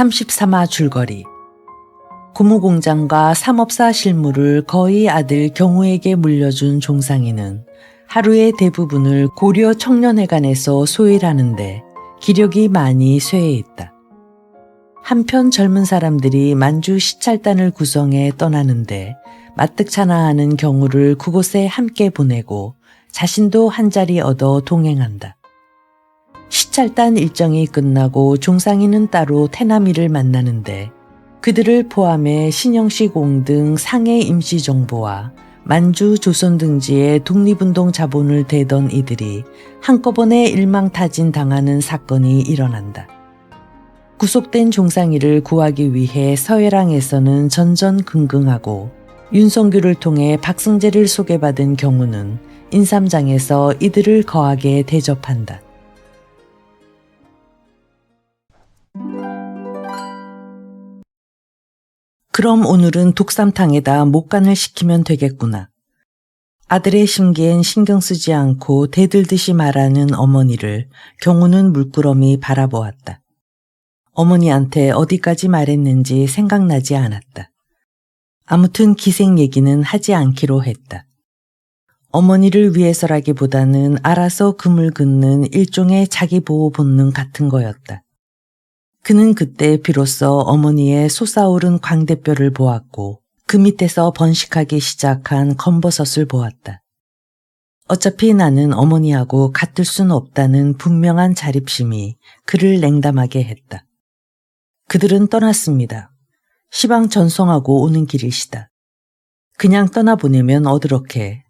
33화 줄거리. 고무공장과 삼업사 실무를 거의 아들 경우에게 물려준 종상이는 하루의 대부분을 고려 청년회관에서 소일하는데 기력이 많이 쇠해있다. 한편 젊은 사람들이 만주 시찰단을 구성해 떠나는데 마뜩찮아하는 경우를 그곳에 함께 보내고 자신도 한 자리 얻어 동행한다. 시찰단 일정이 끝나고 종상이는 따로 태남이를 만나는데 그들을 포함해 신영시 공 등 상해 임시정부와 만주 조선등지의 독립운동 자본을 대던 이들이 한꺼번에 일망타진 당하는 사건이 일어난다. 구속된 종상이를 구하기 위해 서해랑에서는 전전긍긍하고 윤성규를 통해 박승재를 소개받은 경우는 인삼장에서 이들을 거하게 대접한다. 그럼 오늘은 독삼탕에다 목간을 시키면 되겠구나. 아들의 심기엔 신경 쓰지 않고 대들듯이 말하는 어머니를 경우는 물끄러미 바라보았다. 어머니한테 어디까지 말했는지 생각나지 않았다. 아무튼 기생 얘기는 하지 않기로 했다. 어머니를 위해서라기보다는 알아서 금을 긋는 일종의 자기보호 본능 같은 거였다. 그는 그때 비로소 어머니의 솟아오른 광대뼈를 보았고 그 밑에서 번식하기 시작한 검버섯을 보았다. 어차피 나는 어머니하고 같을 순 없다는 분명한 자립심이 그를 냉담하게 했다. 그들은 떠났습니다. 시방 전송하고 오는 길이시다. 그냥 떠나보내면 어드럭해.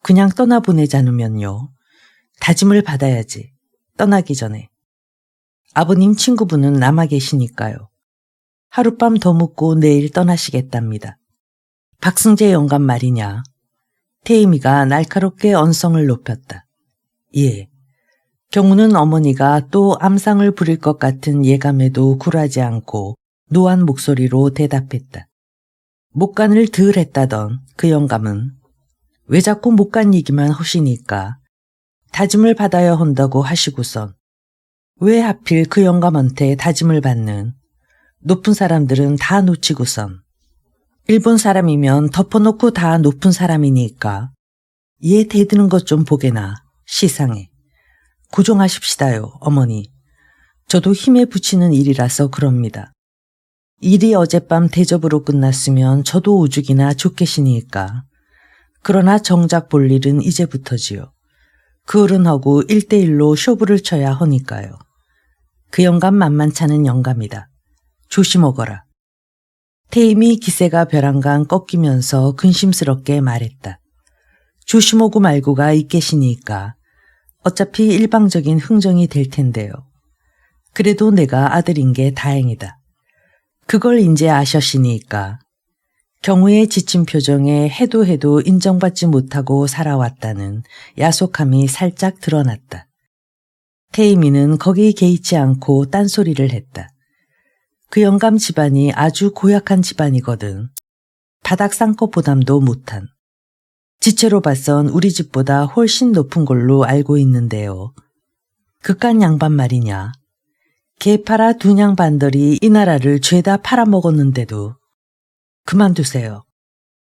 그냥 떠나보내자누면요. 다짐을 받아야지. 떠나기 전에. 아버님 친구분은 남아 계시니까요. 하룻밤 더 묵고 내일 떠나시겠답니다. 박승재 영감 말이냐. 태임이가 날카롭게 언성을 높였다. 예. 경우는 어머니가 또 암상을 부릴 것 같은 예감에도 굴하지 않고 노한 목소리로 대답했다. 목간을 덜 했다던 그 영감은 왜 자꾸 목간 얘기만 하시니까 다짐을 받아야 한다고 하시고선 왜 하필 그 영감한테 다짐을 받는 높은 사람들은 다 놓치고선 일본 사람이면 덮어놓고 다 높은 사람이니까 얘 대드는 것 좀 보게나 시상해. 고정하십시다요 어머니. 저도 힘에 부치는 일이라서 그럽니다. 일이 어젯밤 대접으로 끝났으면 저도 오죽이나 좋겠시니까. 그러나 정작 볼 일은 이제부터지요. 그 어른하고 1대1로 쇼부를 쳐야 하니까요. 그 영감 만만찮은 영감이다. 조심하거라. 태임이 기세가 벼랑간 꺾이면서 근심스럽게 말했다. 조심하고 말고가 있겠시니까 어차피 일방적인 흥정이 될 텐데요. 그래도 내가 아들인 게 다행이다. 그걸 인제 아셨으니까 경우의 지친 표정에 해도 인정받지 못하고 살아왔다는 야속함이 살짝 드러났다. 태임이는 거기 개의치 않고 딴소리를 했다. 그 영감 집안이 아주 고약한 집안이거든. 바닥 쌍꺼보담도 못한. 지체로 봐선 우리 집보다 훨씬 높은 걸로 알고 있는데요. 그깟 양반 말이냐. 개 팔아 두냥 반들이 이 나라를 죄다 팔아먹었는데도 그만두세요.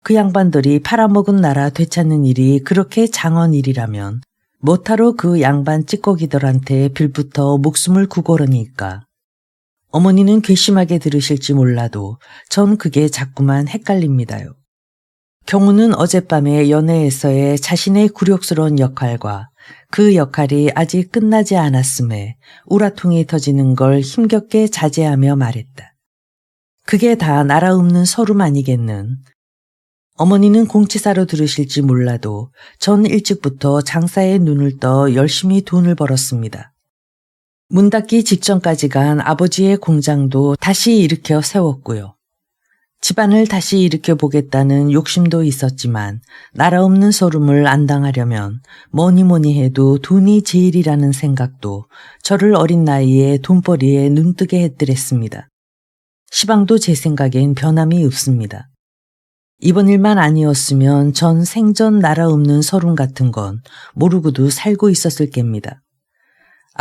그 양반들이 팔아먹은 나라 되찾는 일이 그렇게 장언 일이라면 못하러 그 양반 찌꺼기들한테 빌부터 목숨을 구걸으니까. 어머니는 괘씸하게 들으실지 몰라도 전 그게 자꾸만 헷갈립니다요. 경우는 어젯밤에 연회에서의 자신의 굴욕스러운 역할과 그 역할이 아직 끝나지 않았음에 우라통이 터지는 걸 힘겹게 자제하며 말했다. 그게 다 나라 읊는 서름 아니겠는. 어머니는 공치사로 들으실지 몰라도 전 일찍부터 장사에 눈을 떠 열심히 돈을 벌었습니다. 문 닫기 직전까지 간 아버지의 공장도 다시 일으켜 세웠고요. 집안을 다시 일으켜보겠다는 욕심도 있었지만 나라 없는 소름을 안 당하려면 뭐니 해도 돈이 제일이라는 생각도 저를 어린 나이에 돈벌이에 눈뜨게 했더랬습니다. 시방도 제 생각엔 변함이 없습니다. 이번 일만 아니었으면 전 생전 나라 없는 서름 같은 건 모르고도 살고 있었을 겁니다.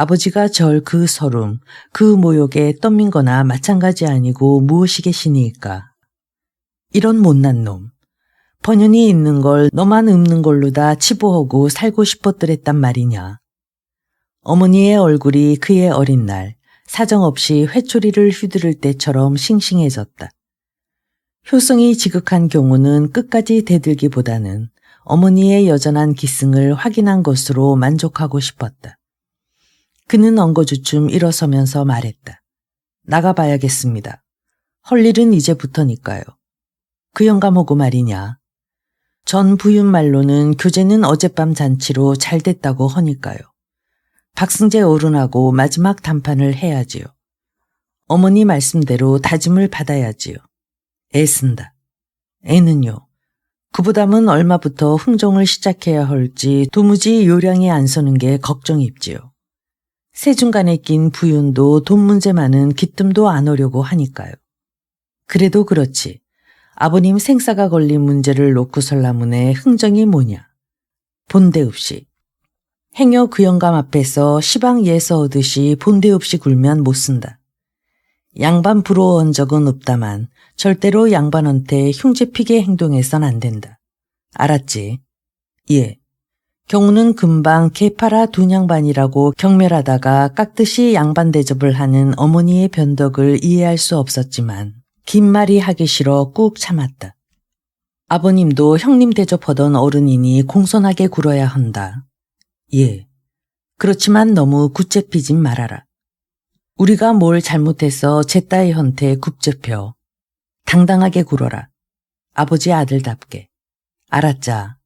아버지가 절 그 서름, 그 모욕에 떠민 거나 마찬가지 아니고 무엇이겠시니까. 이런 못난 놈. 번연이 있는 걸 너만 없는 걸로 다 치부하고 살고 싶었더랬단 말이냐. 어머니의 얼굴이 그의 어린 날 사정없이 회초리를 휘두를 때처럼 싱싱해졌다. 효성이 지극한 경우는 끝까지 대들기보다는 어머니의 여전한 기승을 확인한 것으로 만족하고 싶었다. 그는 엉거주춤 일어서면서 말했다. 나가봐야겠습니다. 헐 일은 이제부터니까요. 그 영감하고 말이냐. 전 부윤 말로는 교제는 어젯밤 잔치로 잘 됐다고 하니까요. 박승재 어른하고 마지막 담판을 해야지요. 어머니 말씀대로 다짐을 받아야지요. 애쓴다. 애는요. 그보다는 얼마부터 흥정을 시작해야 할지 도무지 요량이 안 서는 게 걱정입지요. 세중간에 낀 부윤도 돈 문제만은 기뜸도 안 오려고 하니까요. 그래도 그렇지. 아버님 생사가 걸린 문제를 놓고 설라문에 흥정이 뭐냐. 본대 없이. 행여 그 영감 앞에서 시방 예서 얻으시 본대 없이 굴면 못 쓴다. 양반 부러워한 적은 없다만 절대로 양반한테 흉죄피게 행동해선 안 된다. 알았지? 예. 경우는 금방 개파라 둔양반이라고 경멸하다가 깍듯이 양반 대접을 하는 어머니의 변덕을 이해할 수 없었지만 긴 말이 하기 싫어 꾹 참았다. 아버님도 형님 대접하던 어른이니 공손하게 굴어야 한다. 예. 그렇지만 너무 굽제피진 말아라. 우리가 뭘 잘못해서 제 따위한테 굽제펴. 당당하게 굴어라. 아버지 아들답게. 알았자.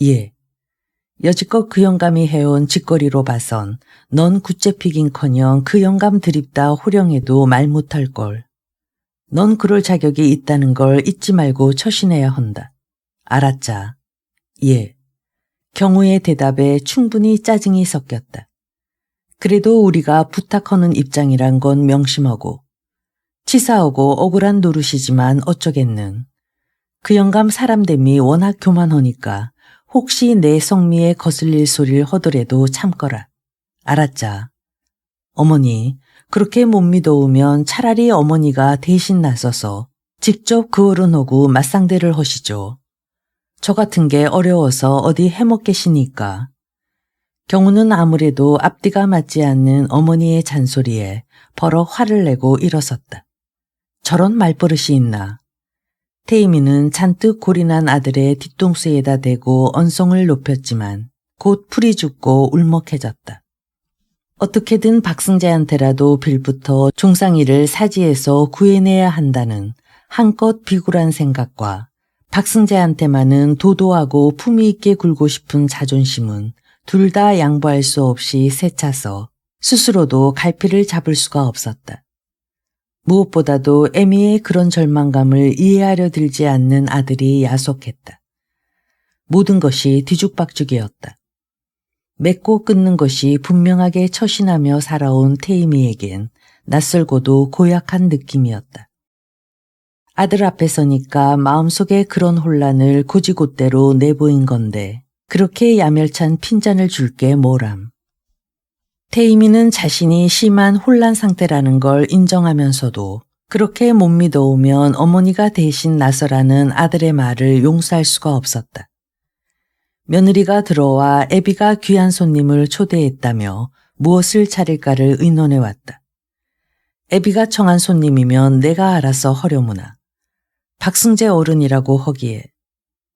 예. 여지껏 그 영감이 해온 짓거리로 봐선 넌 굽제피긴커녕 그 영감 드립다 호령해도 말 못할 걸. 넌 그럴 자격이 있다는 걸 잊지 말고 처신해야 한다. 알았자. 예. 경우의 대답에 충분히 짜증이 섞였다. 그래도 우리가 부탁하는 입장이란 건 명심하고 치사하고 억울한 노릇이지만 어쩌겠는. 그 영감 사람됨이 워낙 교만하니까 혹시 내 성미에 거슬릴 소리를 하더라도 참거라. 알았자. 어머니, 그렇게 못 믿어오면 차라리 어머니가 대신 나서서 직접 그 어른하고 맞상대를 하시죠. 저 같은 게 어려워서 어디 해먹겠시니까. 경우는 아무래도 앞뒤가 맞지 않는 어머니의 잔소리에 버럭 화를 내고 일어섰다. 저런 말버릇이 있나. 태임이는 잔뜩 골인한 아들의 뒤통수에다 대고 언성을 높였지만 곧 풀이 죽고 울먹해졌다. 어떻게든 박승재한테라도 빌부터 종상이를 사지에서 구해내야 한다는 한껏 비굴한 생각과 박승재한테만은 도도하고 품위 있게 굴고 싶은 자존심은 둘 다 양보할 수 없이 세차서 스스로도 갈피를 잡을 수가 없었다. 무엇보다도 애미의 그런 절망감을 이해하려 들지 않는 아들이 야속했다. 모든 것이 뒤죽박죽이었다. 맺고 끊는 것이 분명하게 처신하며 살아온 태임이에겐 낯설고도 고약한 느낌이었다. 아들 앞에 서니까 마음속에 그런 혼란을 고지곳대로 내보인 건데 그렇게 야멸찬 핀잔을 줄게 뭐람. 태임이는 자신이 심한 혼란 상태라는 걸 인정하면서도 그렇게 못 믿어오면 어머니가 대신 나서라는 아들의 말을 용서할 수가 없었다. 며느리가 들어와 애비가 귀한 손님을 초대했다며 무엇을 차릴까를 의논해왔다. 애비가 청한 손님이면 내가 알아서 하려무나. 박승재 어른이라고 허기에.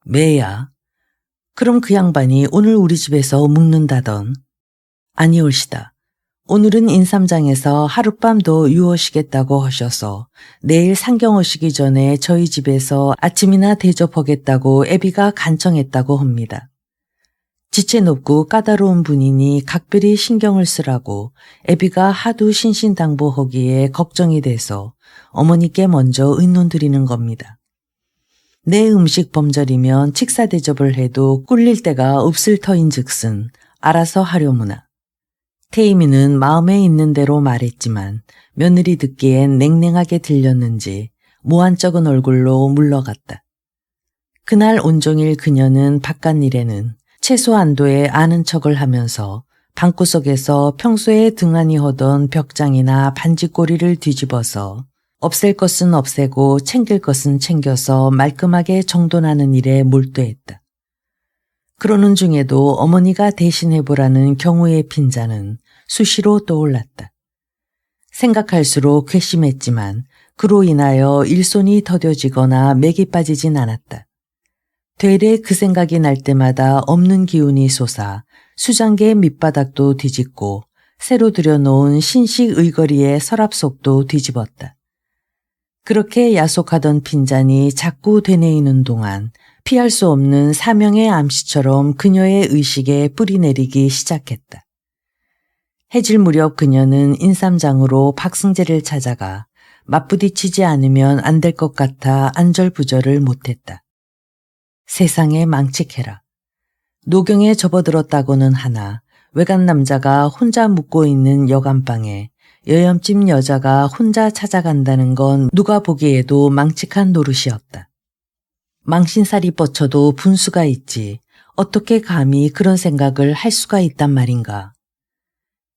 매야. 그럼 그 양반이 오늘 우리 집에서 묵는다던. 아니올시다. 오늘은 인삼장에서 하룻밤도 유어시겠다고 하셔서 내일 상경 오시기 전에 저희 집에서 아침이나 대접하겠다고 애비가 간청했다고 합니다. 지체 높고 까다로운 분이니 각별히 신경을 쓰라고 애비가 하도 신신당부하기에 걱정이 돼서 어머니께 먼저 의논드리는 겁니다. 내 음식 범절이면 식사 대접을 해도 꿀릴 데가 없을 터인즉슨 알아서 하려무나. 태임이는 마음에 있는 대로 말했지만 며느리 듣기엔 냉랭하게 들렸는지 모한적은 얼굴로 물러갔다. 그날 온종일 그녀는 바깥일에는 최소한도의 아는 척을 하면서 방구석에서 평소에 등한히 하던 벽장이나 반지꼬리를 뒤집어서 없앨 것은 없애고 챙길 것은 챙겨서 말끔하게 정돈하는 일에 몰두했다. 그러는 중에도 어머니가 대신해보라는 경우의 빈자는 수시로 떠올랐다. 생각할수록 괘씸했지만 그로 인하여 일손이 더뎌지거나 맥이 빠지진 않았다. 되레 그 생각이 날 때마다 없는 기운이 솟아 수장계 밑바닥도 뒤집고 새로 들여놓은 신식 의거리의 서랍 속도 뒤집었다. 그렇게 야속하던 빈잔이 자꾸 되뇌이는 동안 피할 수 없는 사명의 암시처럼 그녀의 의식에 뿌리내리기 시작했다. 해질 무렵 그녀는 인삼장으로 박승재를 찾아가 맞부딪히지 않으면 안 될 것 같아 안절부절을 못했다. 세상에 망측해라. 노경에 접어들었다고는 하나 외간 남자가 혼자 묵고 있는 여간방에 여염집 여자가 혼자 찾아간다는 건 누가 보기에도 망측한 노릇이었다. 망신살이 뻗쳐도 분수가 있지 어떻게 감히 그런 생각을 할 수가 있단 말인가.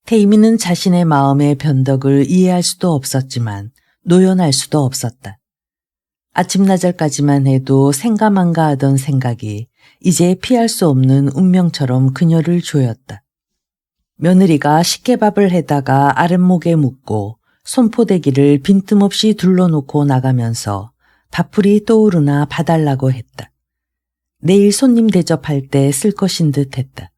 태이미는 자신의 마음의 변덕을 이해할 수도 없었지만 노연할 수도 없었다. 아침나절까지만 해도 생가망가 하던 생각이 이제 피할 수 없는 운명처럼 그녀를 조였다. 며느리가 식개밥을 해다가 아랫목에 묻고 손포대기를 빈틈없이 둘러놓고 나가면서 밥풀이 떠오르나 봐달라고 했다. 내일 손님 대접할 때 쓸 것인 듯 했다.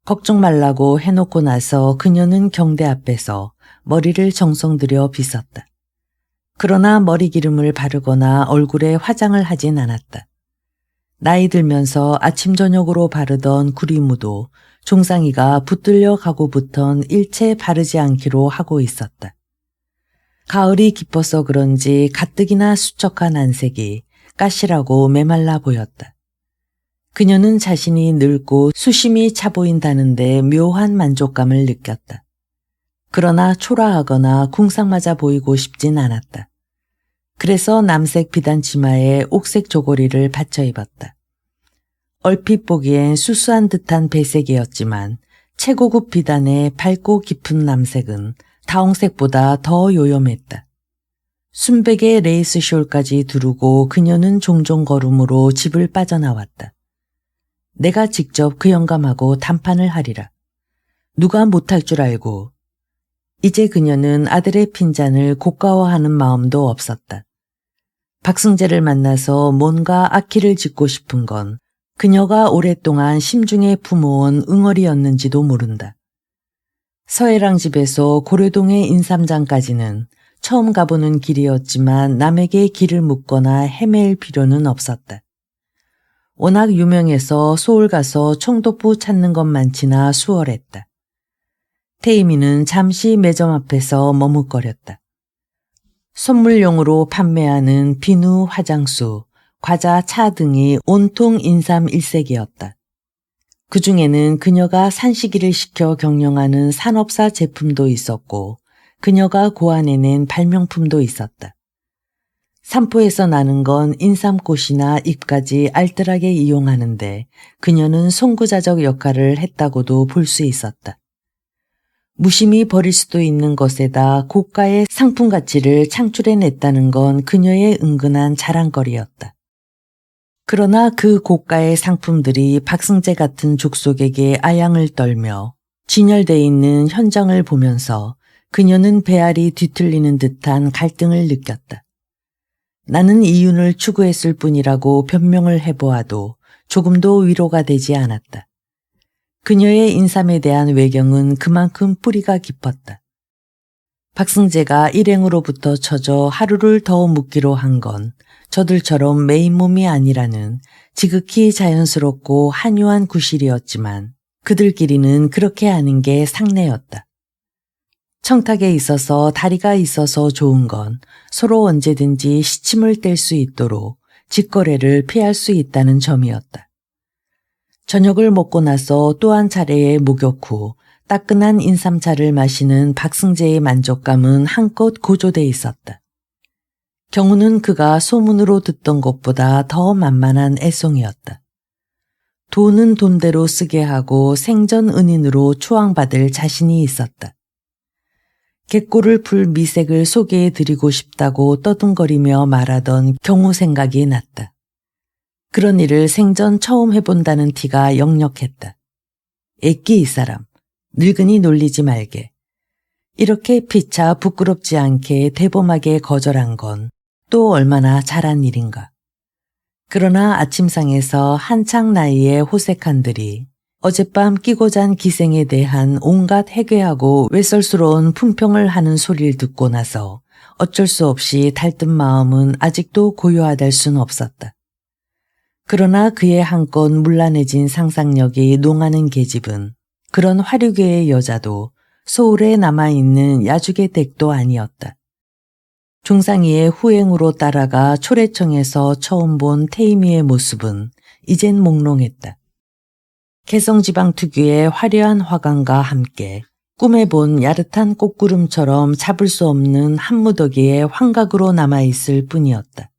걱정 말라고 해놓고 나서 그녀는 경대 앞에서 머리를 정성 들여 빗었다. 그러나 머리 기름을 바르거나 얼굴에 화장을 하진 않았다. 나이 들면서 아침 저녁으로 바르던 구리무도 종상이가 붙들려 가고부턴 일체 바르지 않기로 하고 있었다. 가을이 깊어서 그런지 가뜩이나 수척한 안색이 까실하고 메말라 보였다. 그녀는 자신이 늙고 수심이 차 보인다는데 묘한 만족감을 느꼈다. 그러나 초라하거나 궁상맞아 보이고 싶진 않았다. 그래서 남색 비단 치마에 옥색 조거리를 받쳐 입었다. 얼핏 보기엔 수수한 듯한 배색이었지만 최고급 비단의 밝고 깊은 남색은 다홍색보다 더 요염했다. 순백의 레이스 숄까지 두르고 그녀는 종종 걸음으로 집을 빠져나왔다. 내가 직접 그 영감하고 담판을 하리라. 누가 못할 줄 알고. 이제 그녀는 아들의 핀잔을 고가워하는 마음도 없었다. 박승재를 만나서 뭔가 악기를 짓고 싶은 건 그녀가 오랫동안 심중에 품어온 응어리였는지도 모른다. 서해랑 집에서 고려동의 인삼장까지는 처음 가보는 길이었지만 남에게 길을 묻거나 헤맬 필요는 없었다. 워낙 유명해서 서울 가서 청도부 찾는 것만치나 수월했다. 태이미는 잠시 매점 앞에서 머뭇거렸다. 선물용으로 판매하는 비누, 화장수, 과자, 차 등이 온통 인삼 일색이었다. 그 중에는 그녀가 산시기를 시켜 경영하는 산업사 제품도 있었고 그녀가 고안해낸 발명품도 있었다. 산포에서 나는 건 인삼꽃이나 잎까지 알뜰하게 이용하는데 그녀는 송구자적 역할을 했다고도 볼 수 있었다. 무심히 버릴 수도 있는 것에다 고가의 상품 가치를 창출해냈다는 건 그녀의 은근한 자랑거리였다. 그러나 그 고가의 상품들이 박승재 같은 족속에게 아양을 떨며 진열돼 있는 현장을 보면서 그녀는 배알이 뒤틀리는 듯한 갈등을 느꼈다. 나는 이윤을 추구했을 뿐이라고 변명을 해보아도 조금도 위로가 되지 않았다. 그녀의 인삼에 대한 외경은 그만큼 뿌리가 깊었다. 박승재가 일행으로부터 쳐져 하루를 더 묵기로 한 건 저들처럼 메인 몸이 아니라는 지극히 자연스럽고 한유한 구실이었지만 그들끼리는 그렇게 하는 게 상례였다. 청탁에 있어서 다리가 있어서 좋은 건 서로 언제든지 시침을 뗄 수 있도록 직거래를 피할 수 있다는 점이었다. 저녁을 먹고 나서 또 한 차례의 목욕 후 따끈한 인삼차를 마시는 박승재의 만족감은 한껏 고조돼 있었다. 경우는 그가 소문으로 듣던 것보다 더 만만한 애송이었다. 돈은 돈대로 쓰게 하고 생전 은인으로 추앙받을 자신이 있었다. 갯골을 풀 미색을 소개해 드리고 싶다고 떠둥거리며 말하던 경우 생각이 났다. 그런 일을 생전 처음 해본다는 티가 역력했다. 애끼 이 사람, 늙은이 놀리지 말게. 이렇게 피차 부끄럽지 않게 대범하게 거절한 건 또 얼마나 잘한 일인가. 그러나 아침상에서 한창 나이의 호색한들이 어젯밤 끼고 잔 기생에 대한 온갖 해괴하고 외설스러운 품평을 하는 소리를 듣고 나서 어쩔 수 없이 달뜬 마음은 아직도 고요하달 순 없었다. 그러나 그의 한껏 문란해진 상상력이 농하는 계집은 그런 화류계의 여자도 서울에 남아있는 야죽의 댁도 아니었다. 중상이의 후행으로 따라가 초래청에서 처음 본 태임이의 모습은 이젠 몽롱했다. 개성지방 특유의 화려한 화관과 함께 꿈에 본 야릇한 꽃구름처럼 잡을 수 없는 한무더기의 환각으로 남아있을 뿐이었다.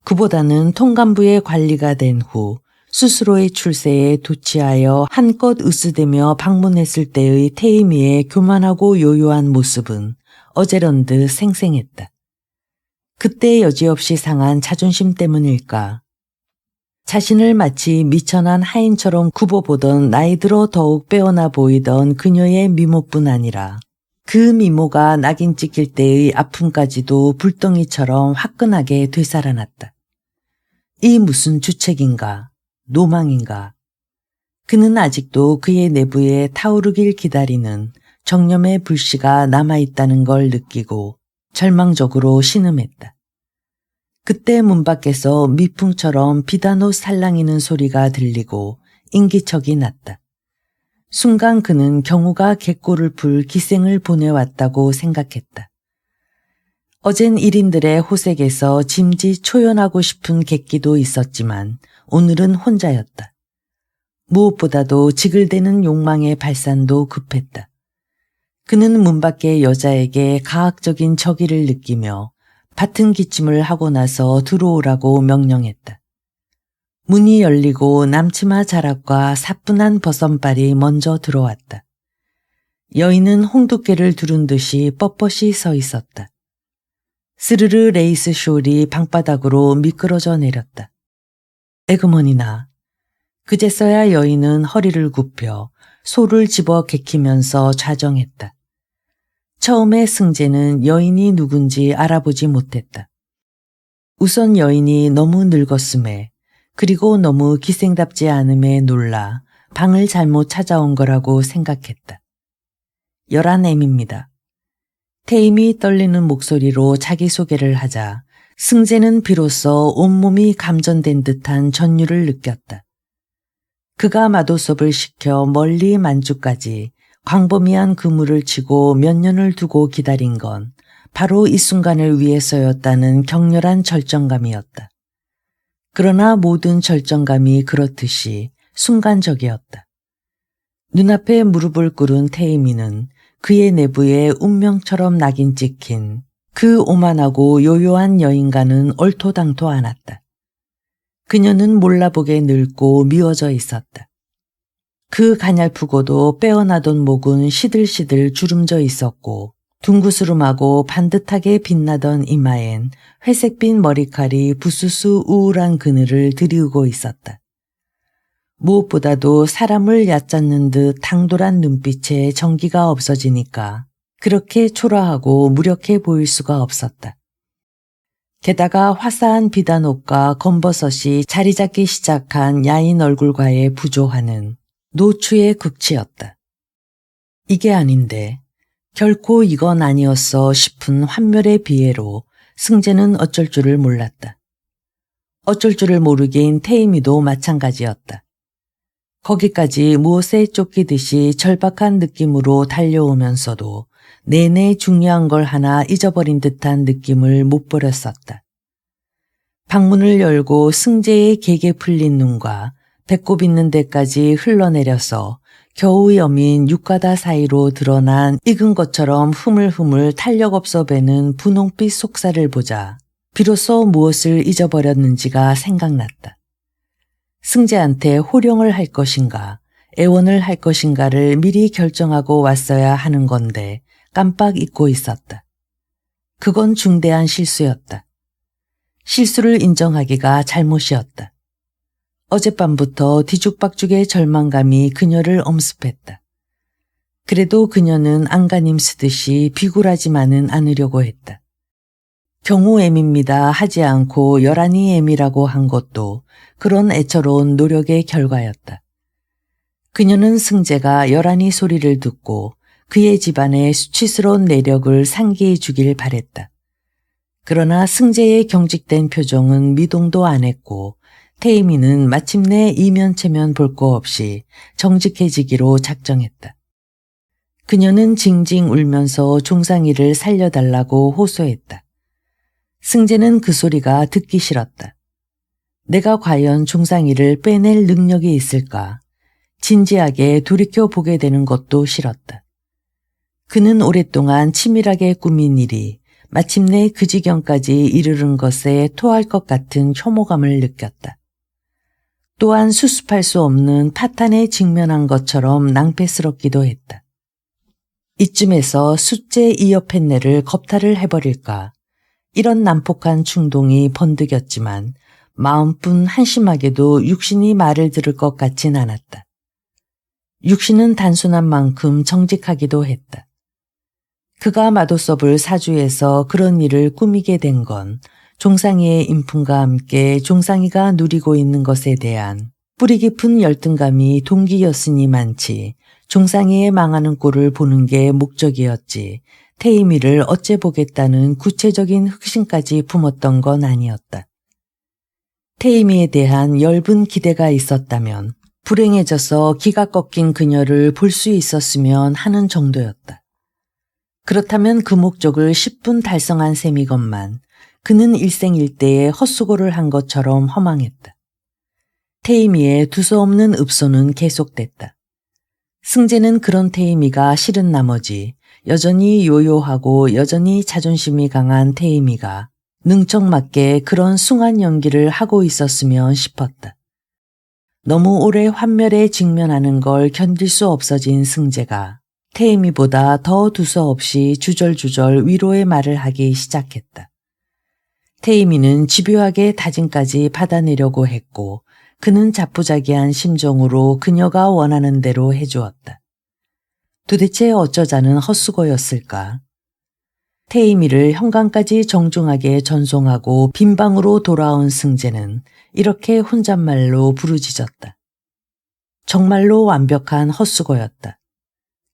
그보다는 통감부의 관리가 된 후 스스로의 출세에 도취하여 한껏 으스대며 방문했을 때의 태임이의 교만하고 요요한 모습은 어제런듯 생생했다. 그때 여지없이 상한 자존심 때문일까. 자신을 마치 미천한 하인처럼 굽어보던 나이 들어 더욱 빼어나 보이던 그녀의 미모뿐 아니라 그 미모가 낙인 찍힐 때의 아픔까지도 불덩이처럼 화끈하게 되살아났다. 이 무슨 주책인가, 노망인가. 그는 아직도 그의 내부에 타오르길 기다리는 정념의 불씨가 남아있다는 걸 느끼고 절망적으로 신음했다. 그때 문 밖에서 미풍처럼 비단옷 살랑이는 소리가 들리고 인기척이 났다. 순간 그는 경우가 갯골을 풀 기생을 보내왔다고 생각했다. 어젠 1인들의 호색에서 짐짓 초연하고 싶은 객기도 있었지만 오늘은 혼자였다. 무엇보다도 지글대는 욕망의 발산도 급했다. 그는 문 밖의 여자에게 가학적인 적의를 느끼며 밭은 기침을 하고 나서 들어오라고 명령했다. 문이 열리고 남치마 자락과 사뿐한 버선발이 먼저 들어왔다. 여인은 홍두깨를 두른 듯이 뻣뻣이 서 있었다. 스르르 레이스 숄이 방바닥으로 미끄러져 내렸다. 에그머니나. 그제서야 여인은 허리를 굽혀 소를 집어 개키면서 좌정했다. 처음에 승재는 여인이 누군지 알아보지 못했다. 우선 여인이 너무 늙었음에 그리고 너무 기생답지 않음에 놀라 방을 잘못 찾아온 거라고 생각했다. 11M입니다. 태임이 떨리는 목소리로 자기소개를 하자 승재는 비로소 온몸이 감전된 듯한 전율을 느꼈다. 그가 마도섭을 시켜 멀리 만주까지 광범위한 그물을 치고 몇 년을 두고 기다린 건 바로 이 순간을 위해서였다는 격렬한 절정감이었다. 그러나 모든 절정감이 그렇듯이 순간적이었다. 눈앞에 무릎을 꿇은 태임이는 그의 내부에 운명처럼 낙인 찍힌 그 오만하고 요요한 여인과는 얼토당토 않았다. 그녀는 몰라보게 늙고 미워져 있었다. 그 가냘프고도 빼어나던 목은 시들시들 주름져 있었고 둥구스름하고 반듯하게 빛나던 이마엔 회색빛 머리칼이 부스스 우울한 그늘을 들이우고 있었다. 무엇보다도 사람을 얕잡는 듯 당돌한 눈빛에 정기가 없어지니까 그렇게 초라하고 무력해 보일 수가 없었다. 게다가 화사한 비단옷과 검버섯이 자리 잡기 시작한 야인 얼굴과의 부조화는 노추의 극치였다. 이게 아닌데 결코 이건 아니었어 싶은 환멸의 비애로 승재는 어쩔 줄을 몰랐다. 어쩔 줄을 모르긴 태임이도 마찬가지였다. 거기까지 무엇에 쫓기듯이 절박한 느낌으로 달려오면서도 내내 중요한 걸 하나 잊어버린 듯한 느낌을 못 버렸었다. 방문을 열고 승재의 개게 풀린 눈과 배꼽 있는 데까지 흘러내려서 겨우 여민 육가다 사이로 드러난 익은 것처럼 흐물흐물 탄력 없어 배는 분홍빛 속살을 보자 비로소 무엇을 잊어버렸는지가 생각났다. 승재한테 호령을 할 것인가, 애원을 할 것인가를 미리 결정하고 왔어야 하는 건데 깜빡 잊고 있었다. 그건 중대한 실수였다. 실수를 인정하기가 잘못이었다. 어젯밤부터 뒤죽박죽의 절망감이 그녀를 엄습했다. 그래도 그녀는 안간힘 쓰듯이 비굴하지만은 않으려고 했다. 경우애입니다 하지 않고 열한이 애미라고 한 것도 그런 애처로운 노력의 결과였다. 그녀는 승재가 열한이 소리를 듣고 그의 집안의 수치스러운 내력을 상기해 주길 바랬다. 그러나 승재의 경직된 표정은 미동도 안 했고 태임이는 마침내 이면체면 볼 거 없이 정직해지기로 작정했다. 그녀는 징징 울면서 종상이를 살려달라고 호소했다. 승재는 그 소리가 듣기 싫었다. 내가 과연 종상이를 빼낼 능력이 있을까? 진지하게 돌이켜보게 되는 것도 싫었다. 그는 오랫동안 치밀하게 꾸민 일이 마침내 그 지경까지 이르는 것에 토할 것 같은 혐오감을 느꼈다. 또한 수습할 수 없는 파탄에 직면한 것처럼 낭패스럽기도 했다. 이쯤에서 숫제 이어 펜네를 겁탈을 해버릴까? 이런 난폭한 충동이 번득였지만 마음뿐 한심하게도 육신이 말을 들을 것 같진 않았다. 육신은 단순한 만큼 정직하기도 했다. 그가 마도섭을 사주해서 그런 일을 꾸미게 된 건 종상이의 인품과 함께 종상이가 누리고 있는 것에 대한 뿌리 깊은 열등감이 동기였으니만치 종상이의 망하는 꼴을 보는 게 목적이었지 태임이를 어째 보겠다는 구체적인 흑심까지 품었던 건 아니었다. 태임이에 대한 엷은 기대가 있었다면 불행해져서 기가 꺾인 그녀를 볼 수 있었으면 하는 정도였다. 그렇다면 그 목적을 10분 달성한 셈이건만 그는 일생일대에 헛수고를 한 것처럼 허망했다. 태임이의 두서없는 읍소는 계속됐다. 승재는 그런 태임이가 싫은 나머지 여전히 요요하고 여전히 자존심이 강한 태임이가 능청맞게 그런 숭한 연기를 하고 있었으면 싶었다. 너무 오래 환멸에 직면하는 걸 견딜 수 없어진 승재가 태임이보다 더 두서없이 주절주절 위로의 말을 하기 시작했다. 태임이는 집요하게 다짐까지 받아내려고 했고 그는 자포자기한 심정으로 그녀가 원하는 대로 해주었다. 도대체 어쩌자는 헛수고였을까? 태임이를 현관까지 정중하게 전송하고 빈방으로 돌아온 승재는 이렇게 혼잣말로 부르짖었다. 정말로 완벽한 헛수고였다.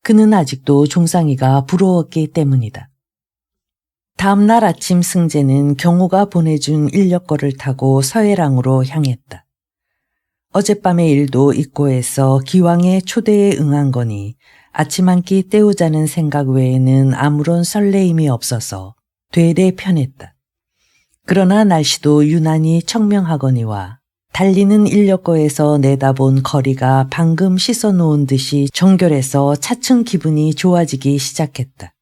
그는 아직도 종상이가 부러웠기 때문이다. 다음 날 아침 승재는 경호가 보내준 인력거를 타고 서해랑으로 향했다. 어젯밤의 일도 잊고 해서 기왕의 초대에 응한 거니 아침 한 끼 때우자는 생각 외에는 아무런 설레임이 없어서 되레 편했다. 그러나 날씨도 유난히 청명하거니와 달리는 인력거에서 내다본 거리가 방금 씻어놓은 듯이 정결해서 차츰 기분이 좋아지기 시작했다.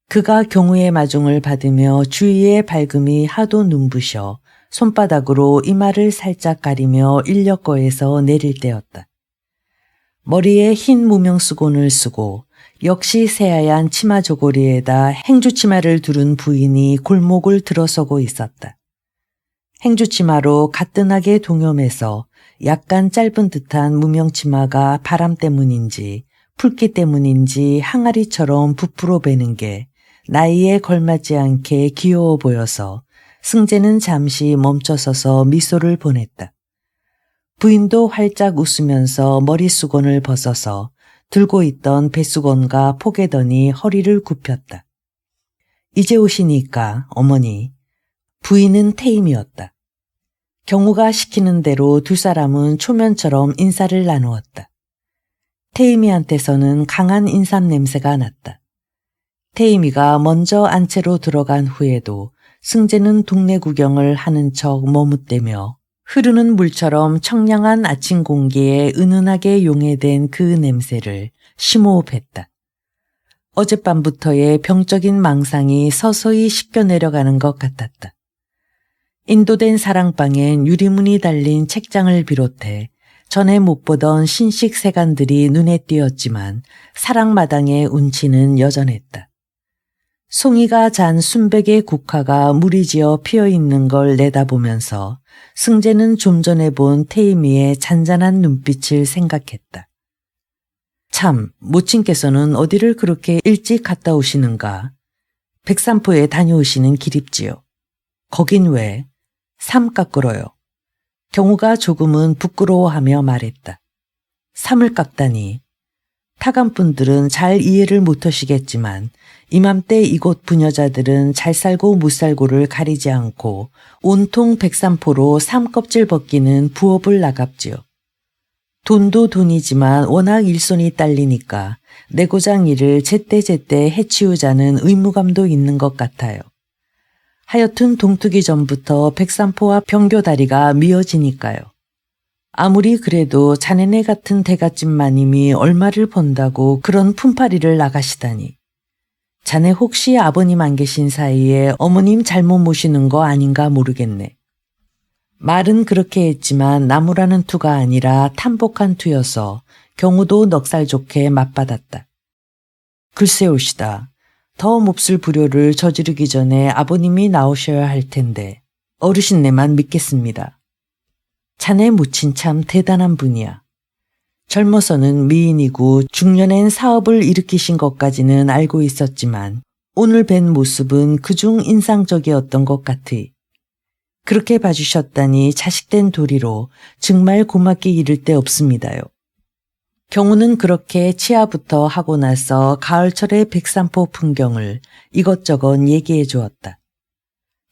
그가 경우의 마중을 받으며 주위의 밝음이 하도 눈부셔 손바닥으로 이마를 살짝 가리며 인력거에서 내릴 때였다. 머리에 흰 무명수건을 쓰고 역시 새하얀 치마 저고리에다 행주치마를 두른 부인이 골목을 들어서고 있었다. 행주치마로 가뿐하게 동여매서 약간 짧은 듯한 무명치마가 바람 때문인지 풀기 때문인지 항아리처럼 부풀어 배는 게 나이에 걸맞지 않게 귀여워 보여서 승재는 잠시 멈춰서서 미소를 보냈다. 부인도 활짝 웃으면서 머리수건을 벗어서 들고 있던 배수건과 포개더니 허리를 굽혔다. 이제 오시니까 어머니. 부인은 태임이었다. 경호가 시키는 대로 두 사람은 초면처럼 인사를 나누었다. 태임이한테서는 강한 인삼 냄새가 났다. 태임이가 먼저 안채로 들어간 후에도 승재는 동네 구경을 하는 척 머뭇대며 흐르는 물처럼 청량한 아침 공기에 은은하게 용해된 그 냄새를 심호흡했다. 어젯밤부터의 병적인 망상이 서서히 씻겨 내려가는 것 같았다. 인도된 사랑방엔 유리문이 달린 책장을 비롯해 전에 못 보던 신식 세간들이 눈에 띄었지만 사랑마당의 운치는 여전했다. 송이가 잔 순백의 국화가 무리지어 피어있는 걸 내다보면서 승재는 좀 전에 본 태임이의 잔잔한 눈빛을 생각했다. 참, 모친께서는 어디를 그렇게 일찍 갔다 오시는가? 백산포에 다녀오시는 길입지요. 거긴 왜? 삼 깎으러요. 경우가 조금은 부끄러워하며 말했다. 삼을 깎다니. 타간분들은 잘 이해를 못하시겠지만 이맘때 이곳 부녀자들은 잘 살고 못 살고를 가리지 않고 온통 백산포로 삼 껍질 벗기는 부업을 나갑지요. 돈도 돈이지만 워낙 일손이 딸리니까 내고장 일을 제때제때 해치우자는 의무감도 있는 것 같아요. 하여튼 동투기 전부터 백산포와 병교다리가 미어지니까요. 아무리 그래도 자네네 같은 대갓집 마님이 얼마를 번다고 그런 품팔이를 나가시다니. 자네 혹시 아버님 안 계신 사이에 어머님 잘못 모시는 거 아닌가 모르겠네. 말은 그렇게 했지만 나무라는 투가 아니라 탐복한 투여서 경우도 넉살 좋게 맞받았다. 글쎄오시다. 더 몹쓸 불효를 저지르기 전에 아버님이 나오셔야 할 텐데 어르신네만 믿겠습니다. 자네 모친 참 대단한 분이야. 젊어서는 미인이고 중년엔 사업을 일으키신 것까지는 알고 있었지만 오늘 뵌 모습은 그중 인상적이었던 것 같으. 그렇게 봐주셨다니 자식된 도리로 정말 고맙게 이를 데 없습니다요. 경우는 그렇게 치아부터 하고 나서 가을철의 백산포 풍경을 이것저것 얘기해 주었다.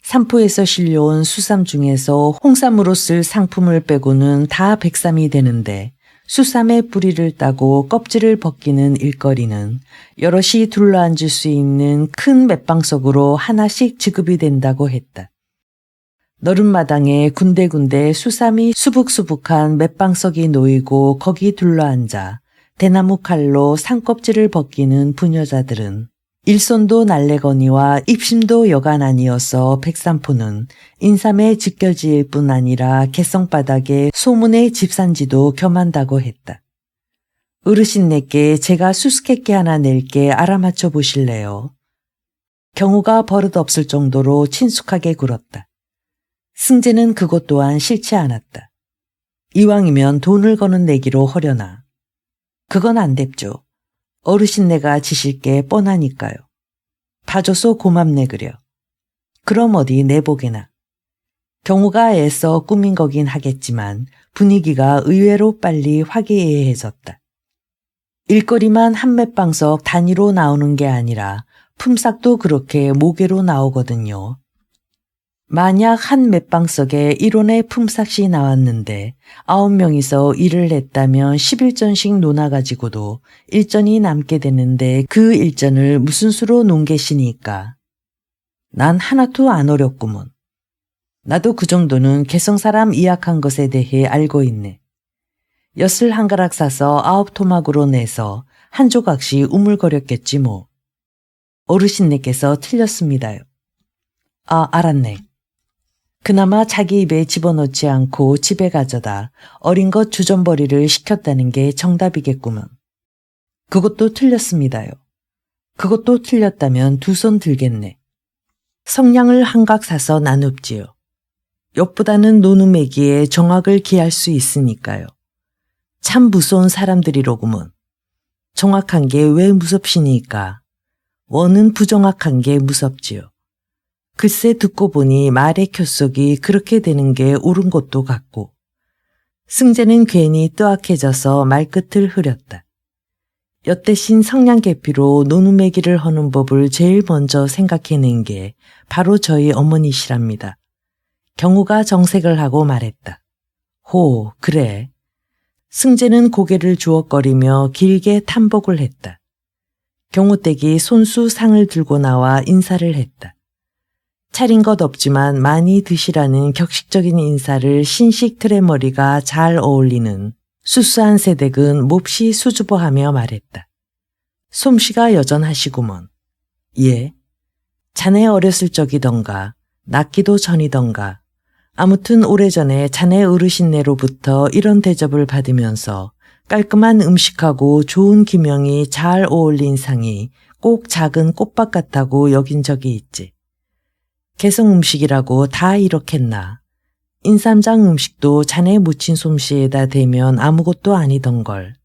산포에서 실려온 수삼 중에서 홍삼으로 쓸 상품을 빼고는 다 백삼이 되는데 수삼의 뿌리를 따고 껍질을 벗기는 일거리는 여럿이 둘러앉을 수 있는 큰 맷방석으로 하나씩 지급이 된다고 했다. 너른 마당에 군데군데 수삼이 수북수북한 맷방석이 놓이고 거기 둘러앉아 대나무 칼로 상껍질을 벗기는 부녀자들은 일손도 날래거니와 입심도 여간 아니어서 백산포는 인삼의 직결지일 뿐 아니라 개성바닥에 소문의 집산지도 겸한다고 했다. 어르신네께 제가 수수께끼 하나 낼게 알아맞혀 보실래요? 경우가 버릇없을 정도로 친숙하게 굴었다. 승재는 그것 또한 싫지 않았다. 이왕이면 돈을 거는 내기로 하려나. 그건 안 됩죠. 어르신네가 지실 게 뻔하니까요. 봐줘서 고맙네 그려. 그럼 어디 내보게나. 경우가 애써 꾸민 거긴 하겠지만 분위기가 의외로 빨리 화기애애해졌다. 일거리만 한 맷방석 단위로 나오는 게 아니라 품삯도 그렇게 모개로 나오거든요. 만약 한 맷방석에 1원의 품삯이 나왔는데 9명이서 일을 했다면 11전씩 노나가지고도 일전이 남게 되는데 그 일전을 무슨 수로 논 계시니까. 난 하나도 안 어렵구먼. 나도 그 정도는 개성사람 이약한 것에 대해 알고 있네. 엿을 한 가락 사서 9토막으로 내서 한 조각씩 우물거렸겠지 뭐. 어르신네께서 틀렸습니다요. 아, 알았네. 그나마 자기 입에 집어넣지 않고 집에 가져다 어린 것 주전벌이를 시켰다는 게 정답이겠구먼. 그것도 틀렸습니다요. 그것도 틀렸다면 두 손 들겠네. 성냥을 한각 사서 나눕지요. 엿보다는 노누매기에 정확을 기할 수 있으니까요. 참 무서운 사람들이로구먼. 정확한 게 왜 무섭시니까. 원은 부정확한 게 무섭지요. 글쎄 듣고 보니 말의 켜속이 그렇게 되는 게 옳은 것도 같고. 승재는 괜히 뜨악해져서 말끝을 흐렸다. 엿대신 성냥개피로 노누매기를 하는 법을 제일 먼저 생각해낸 게 바로 저희 어머니시랍니다. 경우가 정색을 하고 말했다. 호, 그래. 승재는 고개를 주걱거리며 길게 탐복을 했다. 경우댁이 손수 상을 들고 나와 인사를 했다. 차린 것 없지만 많이 드시라는 격식적인 인사를 신식 트레머리가 잘 어울리는 수수한 새댁은 몹시 수줍어하며 말했다. 솜씨가 여전하시구먼. 예. 자네 어렸을 적이던가 낳기도 전이던가 아무튼 오래전에 자네 어르신네로부터 이런 대접을 받으면서 깔끔한 음식하고 좋은 기명이 잘 어울린 상이 꼭 작은 꽃밭 같다고 여긴 적이 있지. 개성 음식이라고 다 이렇겠나. 인삼장 음식도 자네 묻힌 솜씨에다 대면 아무것도 아니던걸.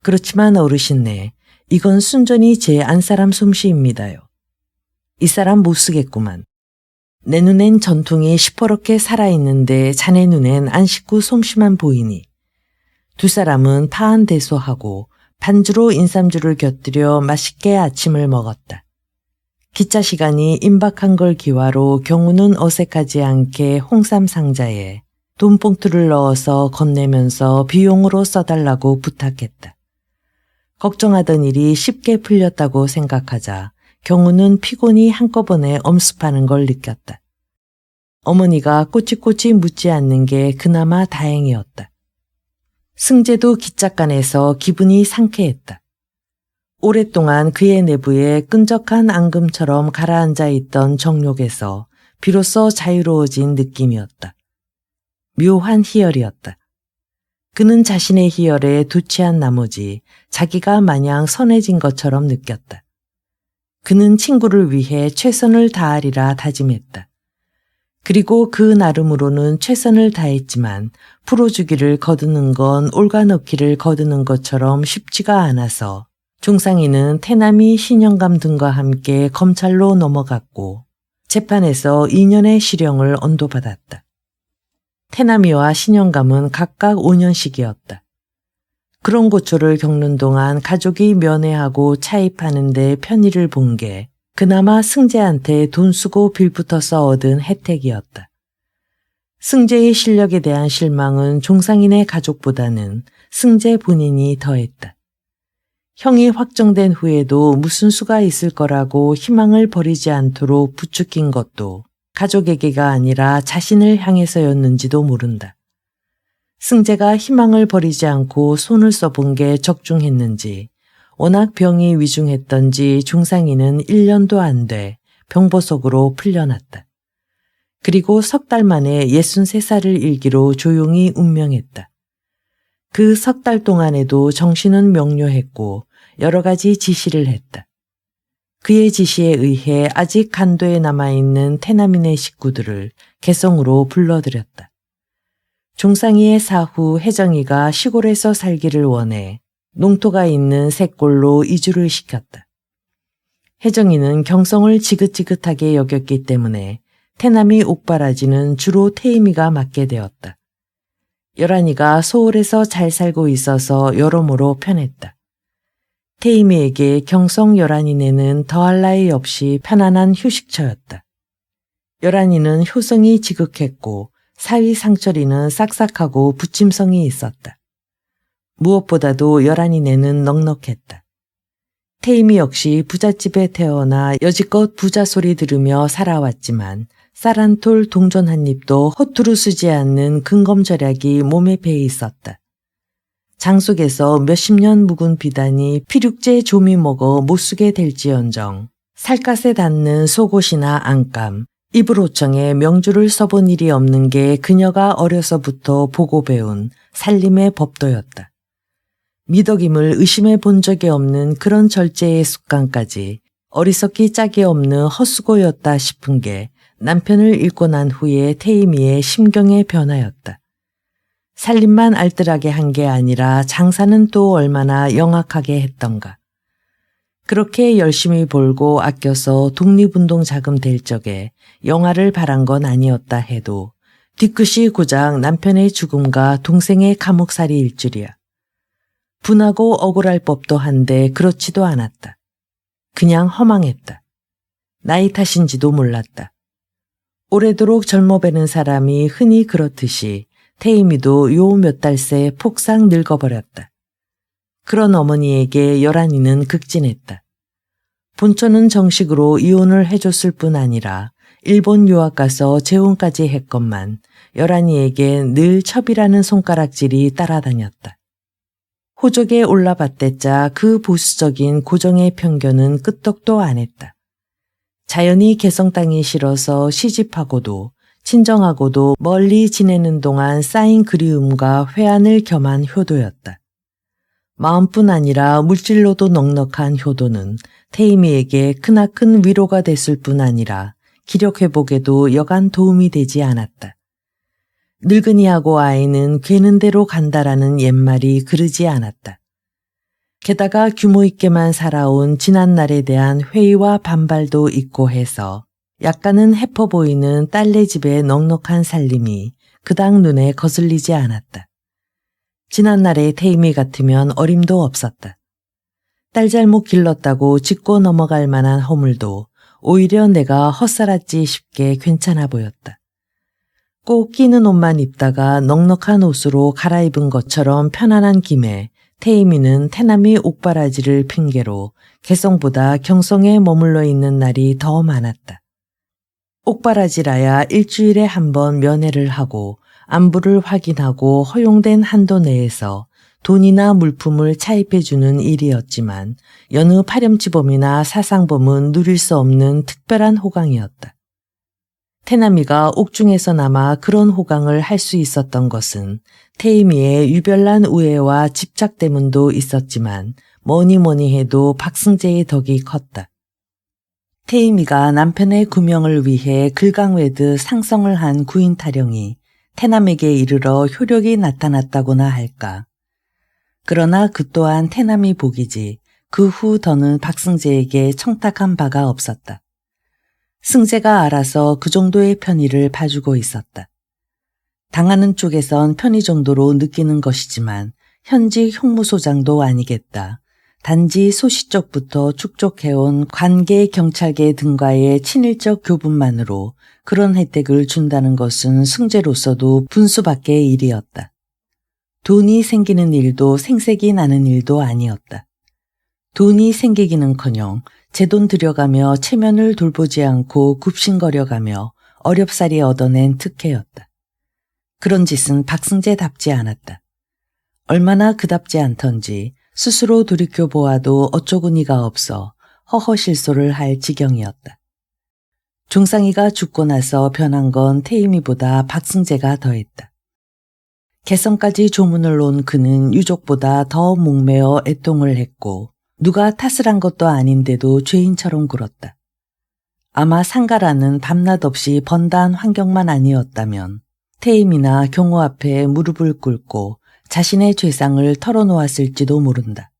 그렇지만 어르신네, 이건 순전히 제 안사람 솜씨입니다요. 이 사람 못 쓰겠구만. 내 눈엔 전통이 시퍼렇게 살아있는데 자네 눈엔 안 식구 솜씨만 보이니. 두 사람은 파한대소하고 반주로 인삼주를 곁들여 맛있게 아침을 먹었다. 기차 시간이 임박한 걸 기화로 경우는 어색하지 않게 홍삼 상자에 돈봉투를 넣어서 건네면서 비용으로 써달라고 부탁했다. 걱정하던 일이 쉽게 풀렸다고 생각하자 경우는 피곤이 한꺼번에 엄습하는 걸 느꼈다. 어머니가 꼬치꼬치 묻지 않는 게 그나마 다행이었다. 승재도 기찻간에서 기분이 상쾌했다. 오랫동안 그의 내부에 끈적한 앙금처럼 가라앉아 있던 정욕에서 비로소 자유로워진 느낌이었다. 묘한 희열이었다. 그는 자신의 희열에 도취한 나머지 자기가 마냥 선해진 것처럼 느꼈다. 그는 친구를 위해 최선을 다하리라 다짐했다. 그리고 그 나름으로는 최선을 다했지만 풀어주기를 거두는 건 올가넣기를 거두는 것처럼 쉽지가 않아서 종상이는 태남이 신영감 등과 함께 검찰로 넘어갔고 재판에서 2년의 실형을 언도받았다. 태남이와 신영감은 각각 5년씩이었다. 그런 고초를 겪는 동안 가족이 면회하고 차입하는 데 편의를 본 게 그나마 승재한테 돈 쓰고 빌붙어서 얻은 혜택이었다. 승재의 실력에 대한 실망은 종상인의 가족보다는 승재 본인이 더했다. 형이 확정된 후에도 무슨 수가 있을 거라고 희망을 버리지 않도록 부추긴 것도 가족에게가 아니라 자신을 향해서였는지도 모른다. 승재가 희망을 버리지 않고 손을 써본 게 적중했는지 워낙 병이 위중했던지 종상이는 1년도 안 돼 병보석으로 풀려났다. 그리고 석 달 만에 63살을 일기로 조용히 운명했다. 그 석 달 동안에도 정신은 명료했고 여러 가지 지시를 했다. 그의 지시에 의해 아직 간도에 남아있는 태남인의 식구들을 개성으로 불러들였다. 종상이의 사후 혜정이가 시골에서 살기를 원해 농토가 있는 셋골로 이주를 시켰다. 혜정이는 경성을 지긋지긋하게 여겼기 때문에 태남이 옥바라지는 주로 태임이가 맡게 되었다. 열한이가 소홀해서 잘 살고 있어서 여러모로 편했다. 태임이에게 경성 열한이네는 더할 나위 없이 편안한 휴식처였다. 열한이는 효성이 지극했고 사위 상철이는 싹싹하고 부침성이 있었다. 무엇보다도 열한이네는 넉넉했다. 태임이 역시 부잣집에 태어나 여지껏 부자 소리 들으며 살아왔지만 쌀 한 톨 동전 한 입도 허투루 쓰지 않는 근검절약이 몸에 배에 있었다. 장속에서 몇십 년 묵은 비단이 피륙제 조미 먹어 못쓰게 될지언정 살갗에 닿는 속옷이나 안감, 이불호청에 명주를 써본 일이 없는 게 그녀가 어려서부터 보고 배운 살림의 법도였다. 미덕임을 의심해 본 적이 없는 그런 절제의 습관까지 어리석기 짝이 없는 헛수고였다 싶은 게 남편을 잃고 난 후에 태임이의 심경의 변화였다. 살림만 알뜰하게 한 게 아니라 장사는 또 얼마나 영악하게 했던가. 그렇게 열심히 벌고 아껴서 독립운동 자금 될 적에 영화를 바란 건 아니었다 해도 뒤끝이 고작 남편의 죽음과 동생의 감옥살이일 줄이야. 분하고 억울할 법도 한데 그렇지도 않았다. 그냥 허망했다. 나이 탓인지도 몰랐다. 오래도록 젊어 배는 사람이 흔히 그렇듯이 태임이도 요 몇 달 새 폭삭 늙어버렸다. 그런 어머니에게 열한이는 극진했다. 본처는 정식으로 이혼을 해줬을 뿐 아니라 일본 유학 가서 재혼까지 했건만 열한이에게 늘 첩이라는 손가락질이 따라다녔다. 호적에 올라봤댔자 그 보수적인 고정의 편견은 끄떡도 안 했다. 자연히 개성 땅이 싫어서 시집하고도 친정하고도 멀리 지내는 동안 쌓인 그리움과 회한을 겸한 효도였다. 마음뿐 아니라 물질로도 넉넉한 효도는 태임이에게 크나큰 위로가 됐을 뿐 아니라 기력 회복에도 여간 도움이 되지 않았다. 늙은이하고 아이는 괴는 대로 간다라는 옛말이 그르지 않았다. 게다가 규모 있게만 살아온 지난날에 대한 회의와 반발도 있고 해서 약간은 해퍼 보이는 딸네 집의 넉넉한 살림이 그닥 눈에 거슬리지 않았다. 지난날의 태임이 같으면 어림도 없었다. 딸 잘못 길렀다고 짚고 넘어갈 만한 허물도 오히려 내가 헛살았지 싶게 괜찮아 보였다. 꼭 끼는 옷만 입다가 넉넉한 옷으로 갈아입은 것처럼 편안한 김에 태임이는 태남이 옥바라지를 핑계로 개성보다 경성에 머물러 있는 날이 더 많았다. 옥바라지라야 일주일에 한 번 면회를 하고 안부를 확인하고 허용된 한도 내에서 돈이나 물품을 차입해주는 일이었지만 여느 파렴치범이나 사상범은 누릴 수 없는 특별한 호강이었다. 태남이가 옥중에서나마 그런 호강을 할 수 있었던 것은 태임이의 유별난 우애와 집착 때문도 있었지만 뭐니 해도 박승재의 덕이 컸다. 태임이가 남편의 구명을 위해 글강외듯 상성을 한 구인 타령이 태남에게 이르러 효력이 나타났다고나 할까. 그러나 그 또한 태남이 복이지 그 후 더는 박승재에게 청탁한 바가 없었다. 승재가 알아서 그 정도의 편의를 봐주고 있었다. 당하는 쪽에선 편의 정도로 느끼는 것이지만 현직 형무소장도 아니겠다. 단지 소시 쪽부터 축적해온 관계 경찰계 등과의 친일적 교분만으로 그런 혜택을 준다는 것은 승재로서도 분수밖의 일이었다. 돈이 생기는 일도 생색이 나는 일도 아니었다. 돈이 생기기는커녕 제 돈 들여가며 체면을 돌보지 않고 굽신거려가며 어렵사리 얻어낸 특혜였다. 그런 짓은 박승재답지 않았다. 얼마나 그답지 않던지 스스로 돌이켜보아도 어쩌구니가 없어 허허실소를 할 지경이었다. 종상이가 죽고 나서 변한 건 태임이보다 박승재가 더했다. 개성까지 조문을 놓은 그는 유족보다 더 목매어 애통을 했고 누가 탓을 한 것도 아닌데도 죄인처럼 굴었다. 아마 상가라는 밤낮 없이 번다한 환경만 아니었다면 태임이나 경호 앞에 무릎을 꿇고 자신의 죄상을 털어놓았을지도 모른다.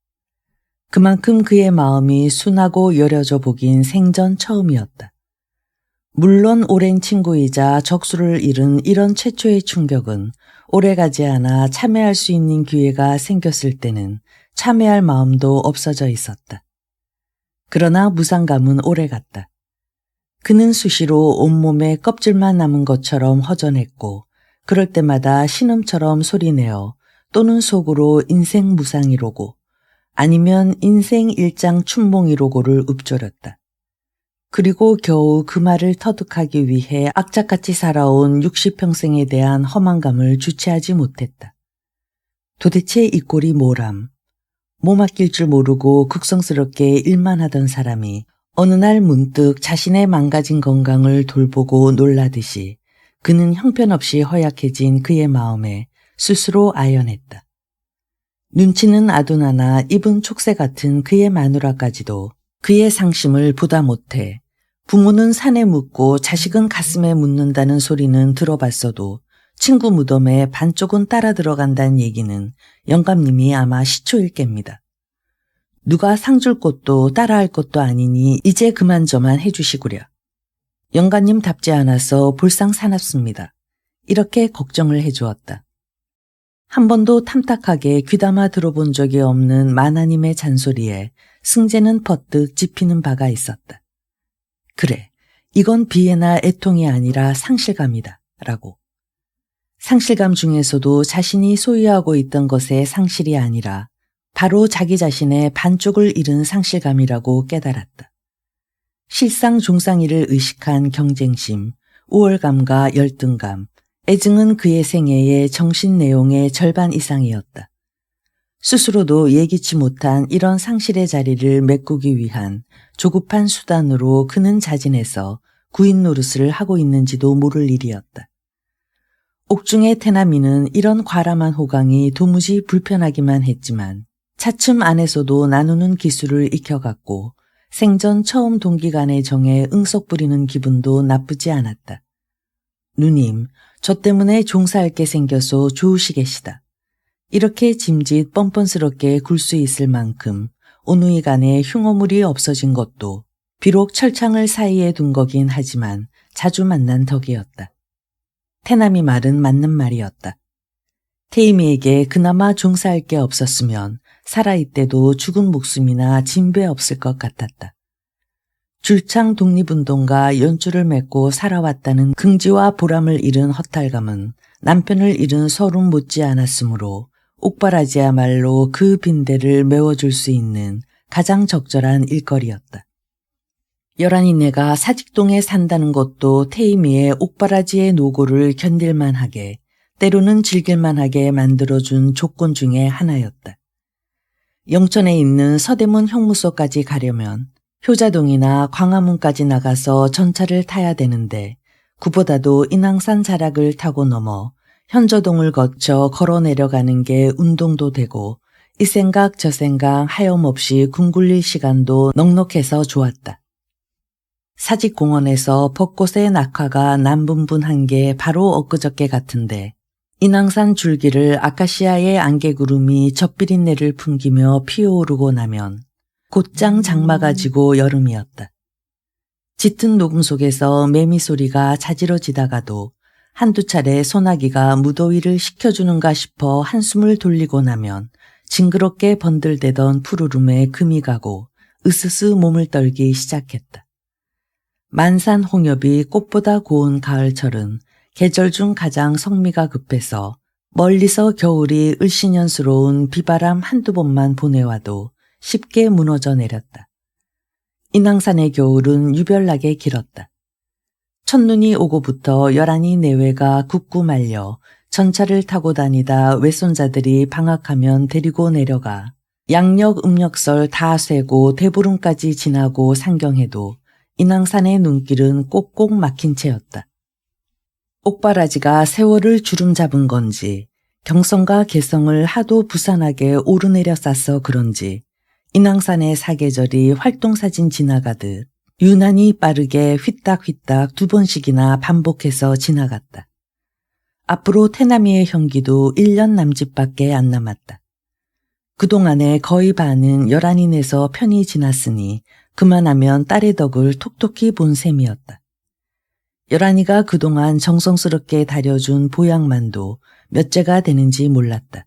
그만큼 그의 마음이 순하고 여려져 보긴 생전 처음이었다. 물론 오랜 친구이자 적수를 잃은 이런 최초의 충격은 오래가지 않아 참회할 수 있는 기회가 생겼을 때는 참회할 마음도 없어져 있었다. 그러나 무상감은 오래갔다. 그는 수시로 온몸에 껍질만 남은 것처럼 허전했고 그럴 때마다 신음처럼 소리내어 또는 속으로 인생 무상이로고 아니면 인생 일장 춘몽이로고를 읊조렸다. 그리고 겨우 그 말을 터득하기 위해 악착같이 살아온 60평생에 대한 허망감을 주체하지 못했다. 도대체 이 꼴이 뭐람? 몸 아낄 줄 모르고 극성스럽게 일만 하던 사람이 어느 날 문득 자신의 망가진 건강을 돌보고 놀라듯이 그는 형편없이 허약해진 그의 마음에 스스로 아연했다. 눈치는 아둔하나 입은 촉새 같은 그의 마누라까지도 그의 상심을 보다 못해 부모는 산에 묻고 자식은 가슴에 묻는다는 소리는 들어봤어도 친구 무덤에 반쪽은 따라 들어간다는 얘기는 영감님이 아마 시초일 깹니다. 누가 상 줄 것도 따라할 것도 아니니 이제 그만 저만 해주시구려. 영감님답지 않아서 볼상 사납습니다. 이렇게 걱정을 해주었다. 한 번도 탐탁하게 귀담아 들어본 적이 없는 마나님의 잔소리에 승재는 버뜩 짚히는 바가 있었다. 그래, 이건 비애나 애통이 아니라 상실감이다. 라고. 상실감 중에서도 자신이 소유하고 있던 것의 상실이 아니라 바로 자기 자신의 반쪽을 잃은 상실감이라고 깨달았다. 실상 종상이를 의식한 경쟁심, 우월감과 열등감, 애증은 그의 생애의 정신 내용의 절반 이상이었다. 스스로도 예기치 못한 이런 상실의 자리를 메꾸기 위한 조급한 수단으로 그는 자진해서 구인 노릇을 하고 있는지도 모를 일이었다. 옥중의 태남이는 이런 과람한 호강이 도무지 불편하기만 했지만 차츰 안에서도 나누는 기술을 익혀갔고 생전 처음 동기간의 정에 응석 부리는 기분도 나쁘지 않았다. 누님, 저 때문에 종사할 게 생겨서 좋으시겠시다. 이렇게 짐짓 뻔뻔스럽게 굴 수 있을 만큼 오누이간에 흉오물이 없어진 것도 비록 철창을 사이에 둔 거긴 하지만 자주 만난 덕이었다. 태남이 말은 맞는 말이었다. 태임이에게 그나마 종사할 게 없었으면 살아있대도 죽은 목숨이나 진배 없을 것 같았다. 줄창 독립운동가 연주를 맺고 살아왔다는 긍지와 보람을 잃은 허탈감은 남편을 잃은 서름 못지 않았으므로 옥바라지야말로 그 빈대를 메워줄 수 있는 가장 적절한 일거리였다. 열한이네가 사직동에 산다는 것도 태임이의 옥바라지의 노고를 견딜만하게 때로는 즐길만하게 만들어준 조건 중에 하나였다. 영천에 있는 서대문 형무소까지 가려면 효자동이나 광화문까지 나가서 전차를 타야 되는데 그보다도 인왕산 자락을 타고 넘어 현저동을 거쳐 걸어 내려가는 게 운동도 되고 이 생각 저 생각 하염없이 궁굴릴 시간도 넉넉해서 좋았다. 사직공원에서 벚꽃의 낙화가 남분분한 게 바로 엊그저께 같은데 인왕산 줄기를 아카시아의 안개구름이 젖비린내를 풍기며 피어오르고 나면 곧장 장마가 지고 여름이었다. 짙은 녹음 속에서 매미 소리가 자지러지다가도 한두 차례 소나기가 무더위를 식혀주는가 싶어 한숨을 돌리고 나면 징그럽게 번들대던 푸르름에 금이 가고 으스스 몸을 떨기 시작했다. 만산 홍엽이 꽃보다 고운 가을철은 계절 중 가장 성미가 급해서 멀리서 겨울이 을씨년스러운 비바람 한두 번만 보내와도 쉽게 무너져 내렸다. 인왕산의 겨울은 유별나게 길었다. 첫눈이 오고부터 열한이 내외가 굳고 말려 전차를 타고 다니다 외손자들이 방학하면 데리고 내려가 양력 음력설 다 쇠고 대보름까지 지나고 상경해도 인왕산의 눈길은 꼭꼭 막힌 채였다. 옥바라지가 세월을 주름 잡은 건지 경성과 개성을 하도 부산하게 오르내려 쌌어 그런지 인왕산의 사계절이 활동사진 지나가듯 유난히 빠르게 휘딱휘딱 두 번씩이나 반복해서 지나갔다. 앞으로 태남이의 형기도 1년 남짓밖에 안 남았다. 그동안에 거의 반은 열한인에서 편히 지났으니 그만하면 딸의 덕을 톡톡히 본 셈이었다. 열한이가 그동안 정성스럽게 다려준 보약만도 몇째가 되는지 몰랐다.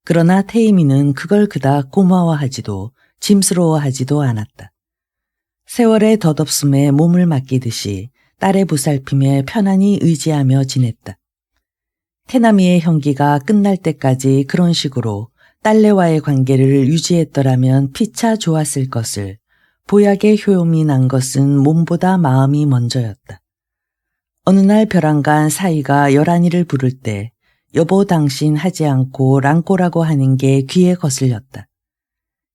그러나 태임이는 그걸 그닥 고마워하지도 짐스러워하지도 않았다. 세월의 덧없음에 몸을 맡기듯이 딸의 보살핌에 편안히 의지하며 지냈다. 태남이의 형기가 끝날 때까지 그런 식으로 딸내와의 관계를 유지했더라면 피차 좋았을 것을 보약의 효용이 난 것은 몸보다 마음이 먼저였다. 어느 날 벼랑간 사이가 열한이를 부를 때 여보 당신 하지 않고 랑꼬라고 하는 게 귀에 거슬렸다.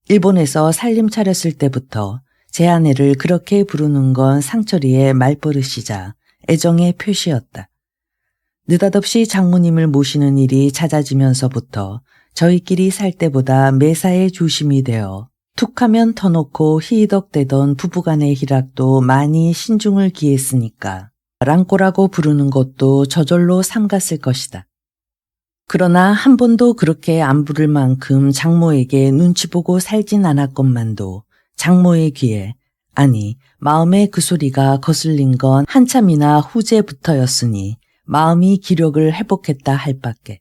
일본에서 살림 차렸을 때부터 제 아내를 그렇게 부르는 건 상철이의 말버릇이자 애정의 표시였다. 느닷없이 장모님을 모시는 일이 잦아지면서부터 저희끼리 살 때보다 매사에 조심이 되어 툭하면 터놓고 희덕대던 부부간의 희락도 많이 신중을 기했으니까 랑꼬라고 부르는 것도 저절로 삼갔을 것이다. 그러나 한 번도 그렇게 안 부를 만큼 장모에게 눈치 보고 살진 않았건만도 장모의 귀에, 아니 마음에 그 소리가 거슬린 건 한참이나 후제부터였으니 마음이 기력을 회복했다 할 밖에.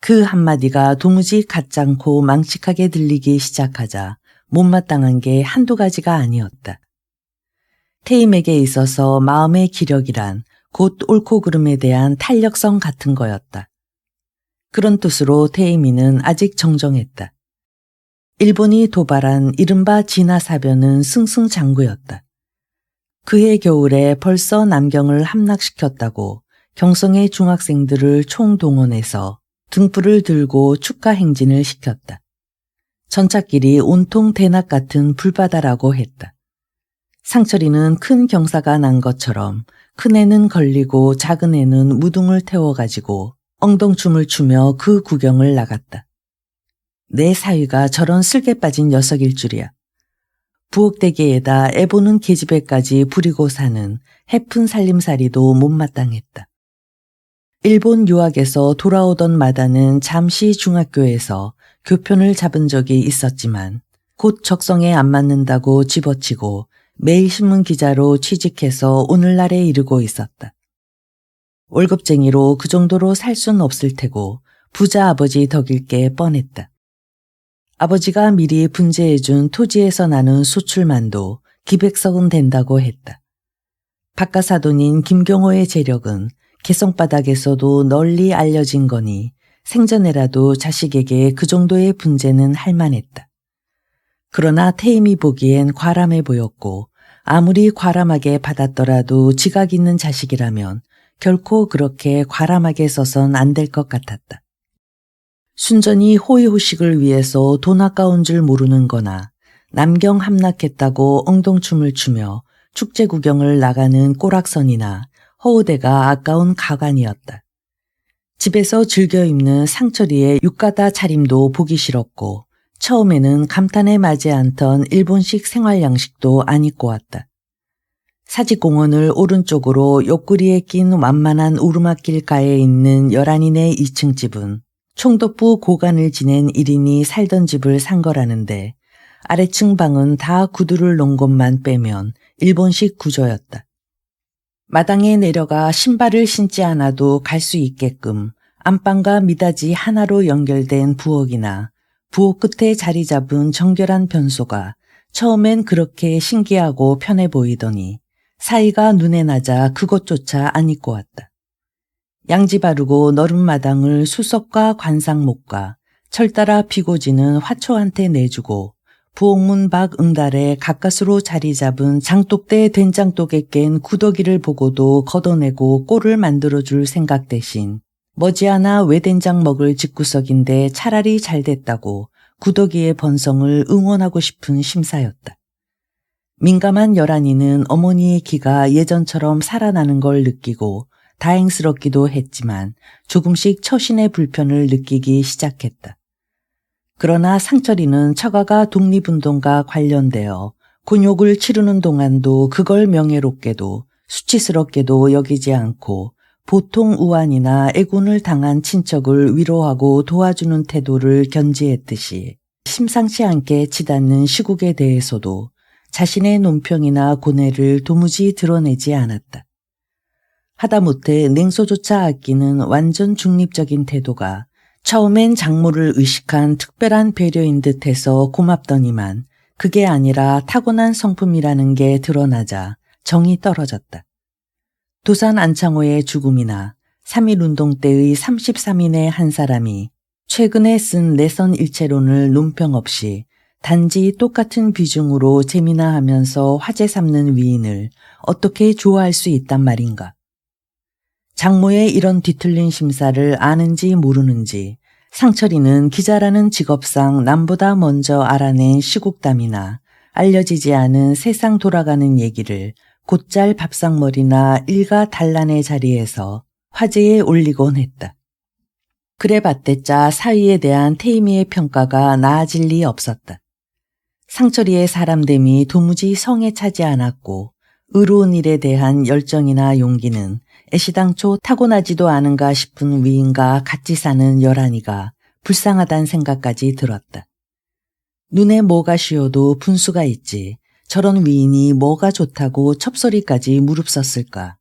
그 한마디가 도무지 가짱고 망측하게 들리기 시작하자 못마땅한 게 한두 가지가 아니었다. 태임에게 있어서 마음의 기력이란 곧 옳고 그름에 대한 탄력성 같은 거였다. 그런 뜻으로 태임이는 아직 정정했다. 일본이 도발한 이른바 진화사변은 승승장구였다. 그해 겨울에 벌써 남경을 함락시켰다고 경성의 중학생들을 총동원해서 등불을 들고 축하 행진을 시켰다. 전차끼리 온통 대낮 같은 불바다라고 했다. 상철이는 큰 경사가 난 것처럼 큰 애는 걸리고 작은 애는 무등을 태워가지고 엉덩춤을 추며 그 구경을 나갔다. 내 사위가 저런 슬개 빠진 녀석일 줄이야. 부엌대기에다 애보는 계집애까지 부리고 사는 해픈 살림살이도 못마땅했다. 일본 유학에서 돌아오던 마다는 잠시 중학교에서 교편을 잡은 적이 있었지만 곧 적성에 안 맞는다고 집어치고 매일 신문 기자로 취직해서 오늘날에 이르고 있었다. 월급쟁이로 그 정도로 살 순 없을 테고 부자 아버지 덕일 게 뻔했다. 아버지가 미리 분재해준 토지에서 나는 수출만도 기백석은 된다고 했다. 박가사돈인 김경호의 재력은 개성바닥에서도 널리 알려진 거니 생전에라도 자식에게 그 정도의 분재는 할만했다. 그러나 태임이 보기엔 과람해 보였고 아무리 과람하게 받았더라도 지각 있는 자식이라면 결코 그렇게 과람하게 써선 안 될 것 같았다. 순전히 호의호식을 위해서 돈 아까운 줄 모르는 거나 남경 함락했다고 엉덩춤을 추며 축제 구경을 나가는 꼬락선이나 허우대가 아까운 가관이었다. 집에서 즐겨 입는 상철이의浴衣 차림도 보기 싫었고 처음에는 감탄에 맞지 않던 일본식 생활 양식도 안 입고 왔다. 사직공원을 오른쪽으로 옆구리에 낀 완만한 오르막길가에 있는 열한인의 2층 집은 총독부 고관을 지낸 1인이 살던 집을 산 거라는데 아래층 방은 다 구두를 놓은 것만 빼면 일본식 구조였다. 마당에 내려가 신발을 신지 않아도 갈 수 있게끔 안방과 미닫이 하나로 연결된 부엌이나 부엌 끝에 자리 잡은 정결한 변소가 처음엔 그렇게 신기하고 편해 보이더니 사이가 눈에 나자 그것조차 안 입고 왔다. 양지 바르고 너른 마당을 수석과 관상목과 철따라 피고지는 화초한테 내주고 부엌문 밖 응달에 가까스로 자리 잡은 장독대 된장독에 깬 구더기를 보고도 걷어내고 꼴을 만들어줄 생각 대신 머지않아 외된장 먹을 집구석인데 차라리 잘 됐다고 구더기의 번성을 응원하고 싶은 심사였다. 민감한 열한이는 어머니의 기가 예전처럼 살아나는 걸 느끼고 다행스럽기도 했지만 조금씩 처신의 불편을 느끼기 시작했다. 그러나 상철이는 처가가 독립운동과 관련되어 곤욕을 치르는 동안도 그걸 명예롭게도 수치스럽게도 여기지 않고 보통 우환이나 애군을 당한 친척을 위로하고 도와주는 태도를 견지했듯이 심상치 않게 치닫는 시국에 대해서도 자신의 논평이나 고뇌를 도무지 드러내지 않았다. 하다못해 냉소조차 아끼는 완전 중립적인 태도가 처음엔 장모를 의식한 특별한 배려인 듯해서 고맙더니만 그게 아니라 타고난 성품이라는 게 드러나자 정이 떨어졌다. 도산 안창호의 죽음이나 3.1운동 때의 33인의 한 사람이 최근에 쓴 내선일체론을 논평 없이 단지 똑같은 비중으로 재미나하면서 화제 삼는 위인을 어떻게 좋아할 수 있단 말인가. 장모의 이런 뒤틀린 심사를 아는지 모르는지 상철이는 기자라는 직업상 남보다 먼저 알아낸 시국담이나 알려지지 않은 세상 돌아가는 얘기를 곧잘 밥상머리나 일가 단란의 자리에서 화제에 올리곤 했다. 그래 봤댔자 사위에 대한 태임이의 평가가 나아질 리 없었다. 상철이의 사람됨이 도무지 성에 차지 않았고 의로운 일에 대한 열정이나 용기는 애시당초 타고나지도 않은가 싶은 위인과 같이 사는 열한이가 불쌍하단 생각까지 들었다. 눈에 뭐가 씌어도 분수가 있지 저런 위인이 뭐가 좋다고 첩소리까지 무릅썼을까.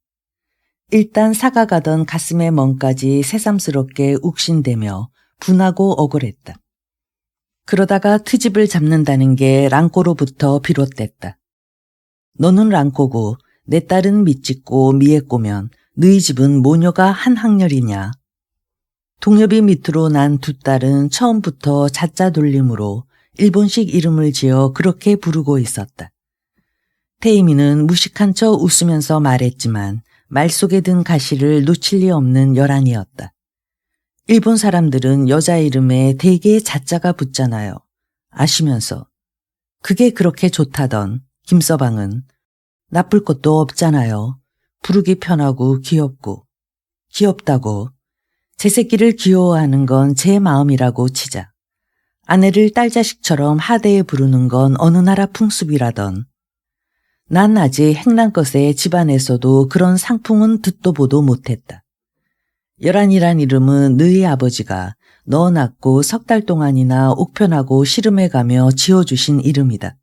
일단 사가가던 가슴의 멍까지 새삼스럽게 욱신대며 분하고 억울했다. 그러다가 트집을 잡는다는 게 랑꼬로부터 비롯됐다. 너는 랑꼬고 내 딸은 밑짓고 미애꼬면 너희 집은 모녀가 한 학렬이냐. 동엽이 밑으로 난 두 딸은 처음부터 자자 돌림으로 일본식 이름을 지어 그렇게 부르고 있었다. 태임이는 무식한 척 웃으면서 말했지만 말 속에 든 가시를 놓칠 리 없는 열한이었다. 일본 사람들은 여자 이름에 대개 자자가 붙잖아요. 아시면서. 그게 그렇게 좋다던 김서방은 나쁠 것도 없잖아요. 부르기 편하고 귀엽고. 귀엽다고. 제 새끼를 귀여워하는 건 제 마음이라고 치자. 아내를 딸자식처럼 하대에 부르는 건 어느 나라 풍습이라던. 난 아직 행랑것에 집안에서도 그런 상풍은 듣도 보도 못했다. 열한이란 이름은 너희 아버지가 너 낳고 석 달 동안이나 옥편하고 씨름해 가며 지어주신 이름이다.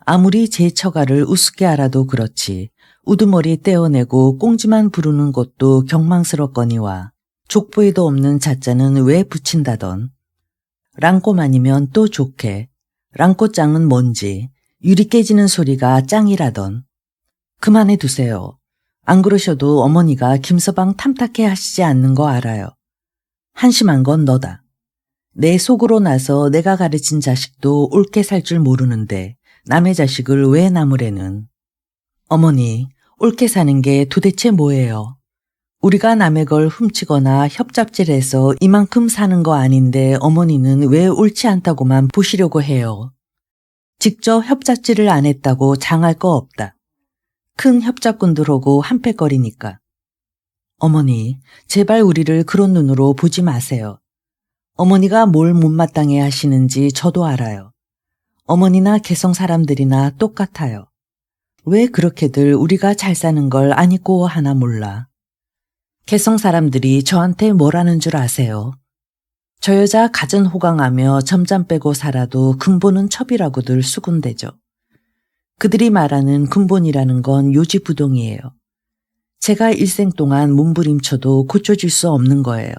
아무리 제 처가를 우습게 알아도 그렇지 우두머리 떼어내고 꽁지만 부르는 것도 경망스럽거니와 족보에도 없는 자자는 왜 붙인다던. 랑꼬만이면 또 좋게. 랑꼬짱은 뭔지 유리 깨지는 소리가 짱이라던. 그만해 두세요. 안 그러셔도 어머니가 김서방 탐탁해 하시지 않는 거 알아요. 한심한 건 너다. 내 속으로 나서 내가 가르친 자식도 옳게 살 줄 모르는데 남의 자식을 왜 나무래는. 어머니, 옳게 사는 게 도대체 뭐예요? 우리가 남의 걸 훔치거나 협잡질해서 이만큼 사는 거 아닌데 어머니는 왜 옳지 않다고만 보시려고 해요. 직접 협잡질을 안 했다고 장할 거 없다. 큰 협잡꾼들하고 한패거리니까. 어머니, 제발 우리를 그런 눈으로 보지 마세요. 어머니가 뭘 못마땅해 하시는지 저도 알아요. 어머니나 개성 사람들이나 똑같아요. 왜 그렇게들 우리가 잘 사는 걸 안 잊고 하나 몰라. 개성 사람들이 저한테 뭐라는 줄 아세요? 저 여자 갖은 호강하며 점잠 빼고 살아도 근본은 첩이라고들 수군대죠. 그들이 말하는 근본이라는 건 요지부동이에요. 제가 일생 동안 몸부림쳐도 고쳐질 수 없는 거예요.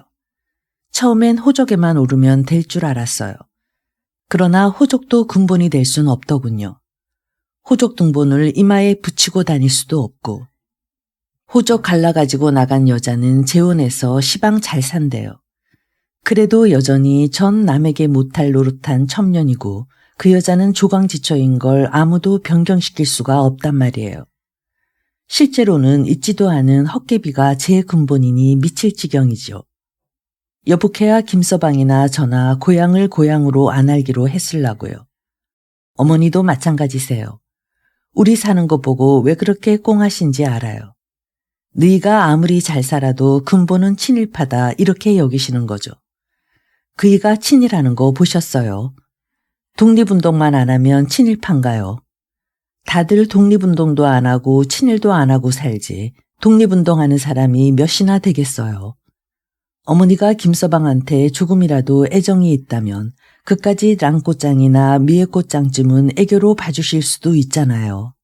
처음엔 호적에만 오르면 될 줄 알았어요. 그러나 호적도 근본이 될 순 없더군요. 호적 등본을 이마에 붙이고 다닐 수도 없고. 호적 갈라가지고 나간 여자는 재혼해서 시방 잘 산대요. 그래도 여전히 전 남에게 못할 노릇한 첩년이고 그 여자는 조강지처인 걸 아무도 변경시킬 수가 없단 말이에요. 실제로는 있지도 않은 헛개비가 제 근본이니 미칠 지경이죠. 여북해야 김서방이나 저나 고향을 고향으로 안 알기로 했으려고요. 어머니도 마찬가지세요. 우리 사는 거 보고 왜 그렇게 꽁하신지 알아요. 너희가 아무리 잘 살아도 근본은 친일파다 이렇게 여기시는 거죠. 그이가 친일하는 거 보셨어요? 독립운동만 안 하면 친일파인가요? 다들 독립운동도 안 하고 친일도 안 하고 살지 독립운동하는 사람이 몇이나 되겠어요. 어머니가 김서방한테 조금이라도 애정이 있다면 그까지 랑꼬짱이나 미애꼬짱쯤은 애교로 봐주실 수도 있잖아요.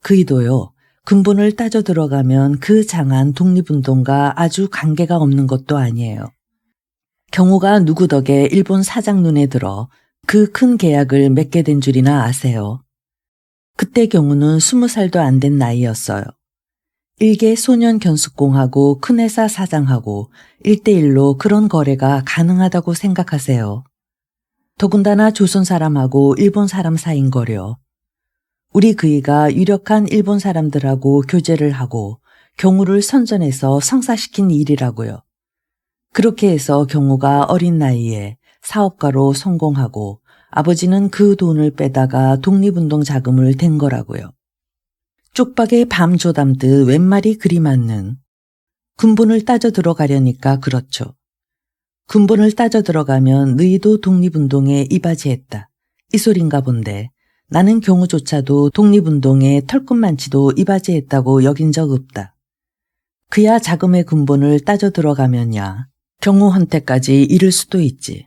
그이도요. 근본을 따져 들어가면 그 장한 독립운동과 아주 관계가 없는 것도 아니에요. 경호가 누구 덕에 일본 사장 눈에 들어 그 큰 계약을 맺게 된 줄이나 아세요? 그때 경우는 20살도 안 된 나이였어요. 일개 소년 견숙공하고 큰 회사 사장하고 1대1로 그런 거래가 가능하다고 생각하세요. 더군다나 조선 사람하고 일본 사람 사이인 거려. 우리 그이가 유력한 일본 사람들하고 교제를 하고 경우를 선전해서 성사시킨 일이라고요. 그렇게 해서 경우가 어린 나이에 사업가로 성공하고 아버지는 그 돈을 빼다가 독립운동 자금을 댄 거라고요. 쪽박에 밤 조담듯 웬 말이 그리 많는. 근본을 따져 들어가려니까 그렇죠. 근본을 따져 들어가면 너희도 독립운동에 이바지했다. 이 소린가 본데 나는 경우조차도 독립운동에 털끝만치도 이바지했다고 여긴 적 없다. 그야 자금의 근본을 따져 들어가면야 경우한테까지 이를 수도 있지.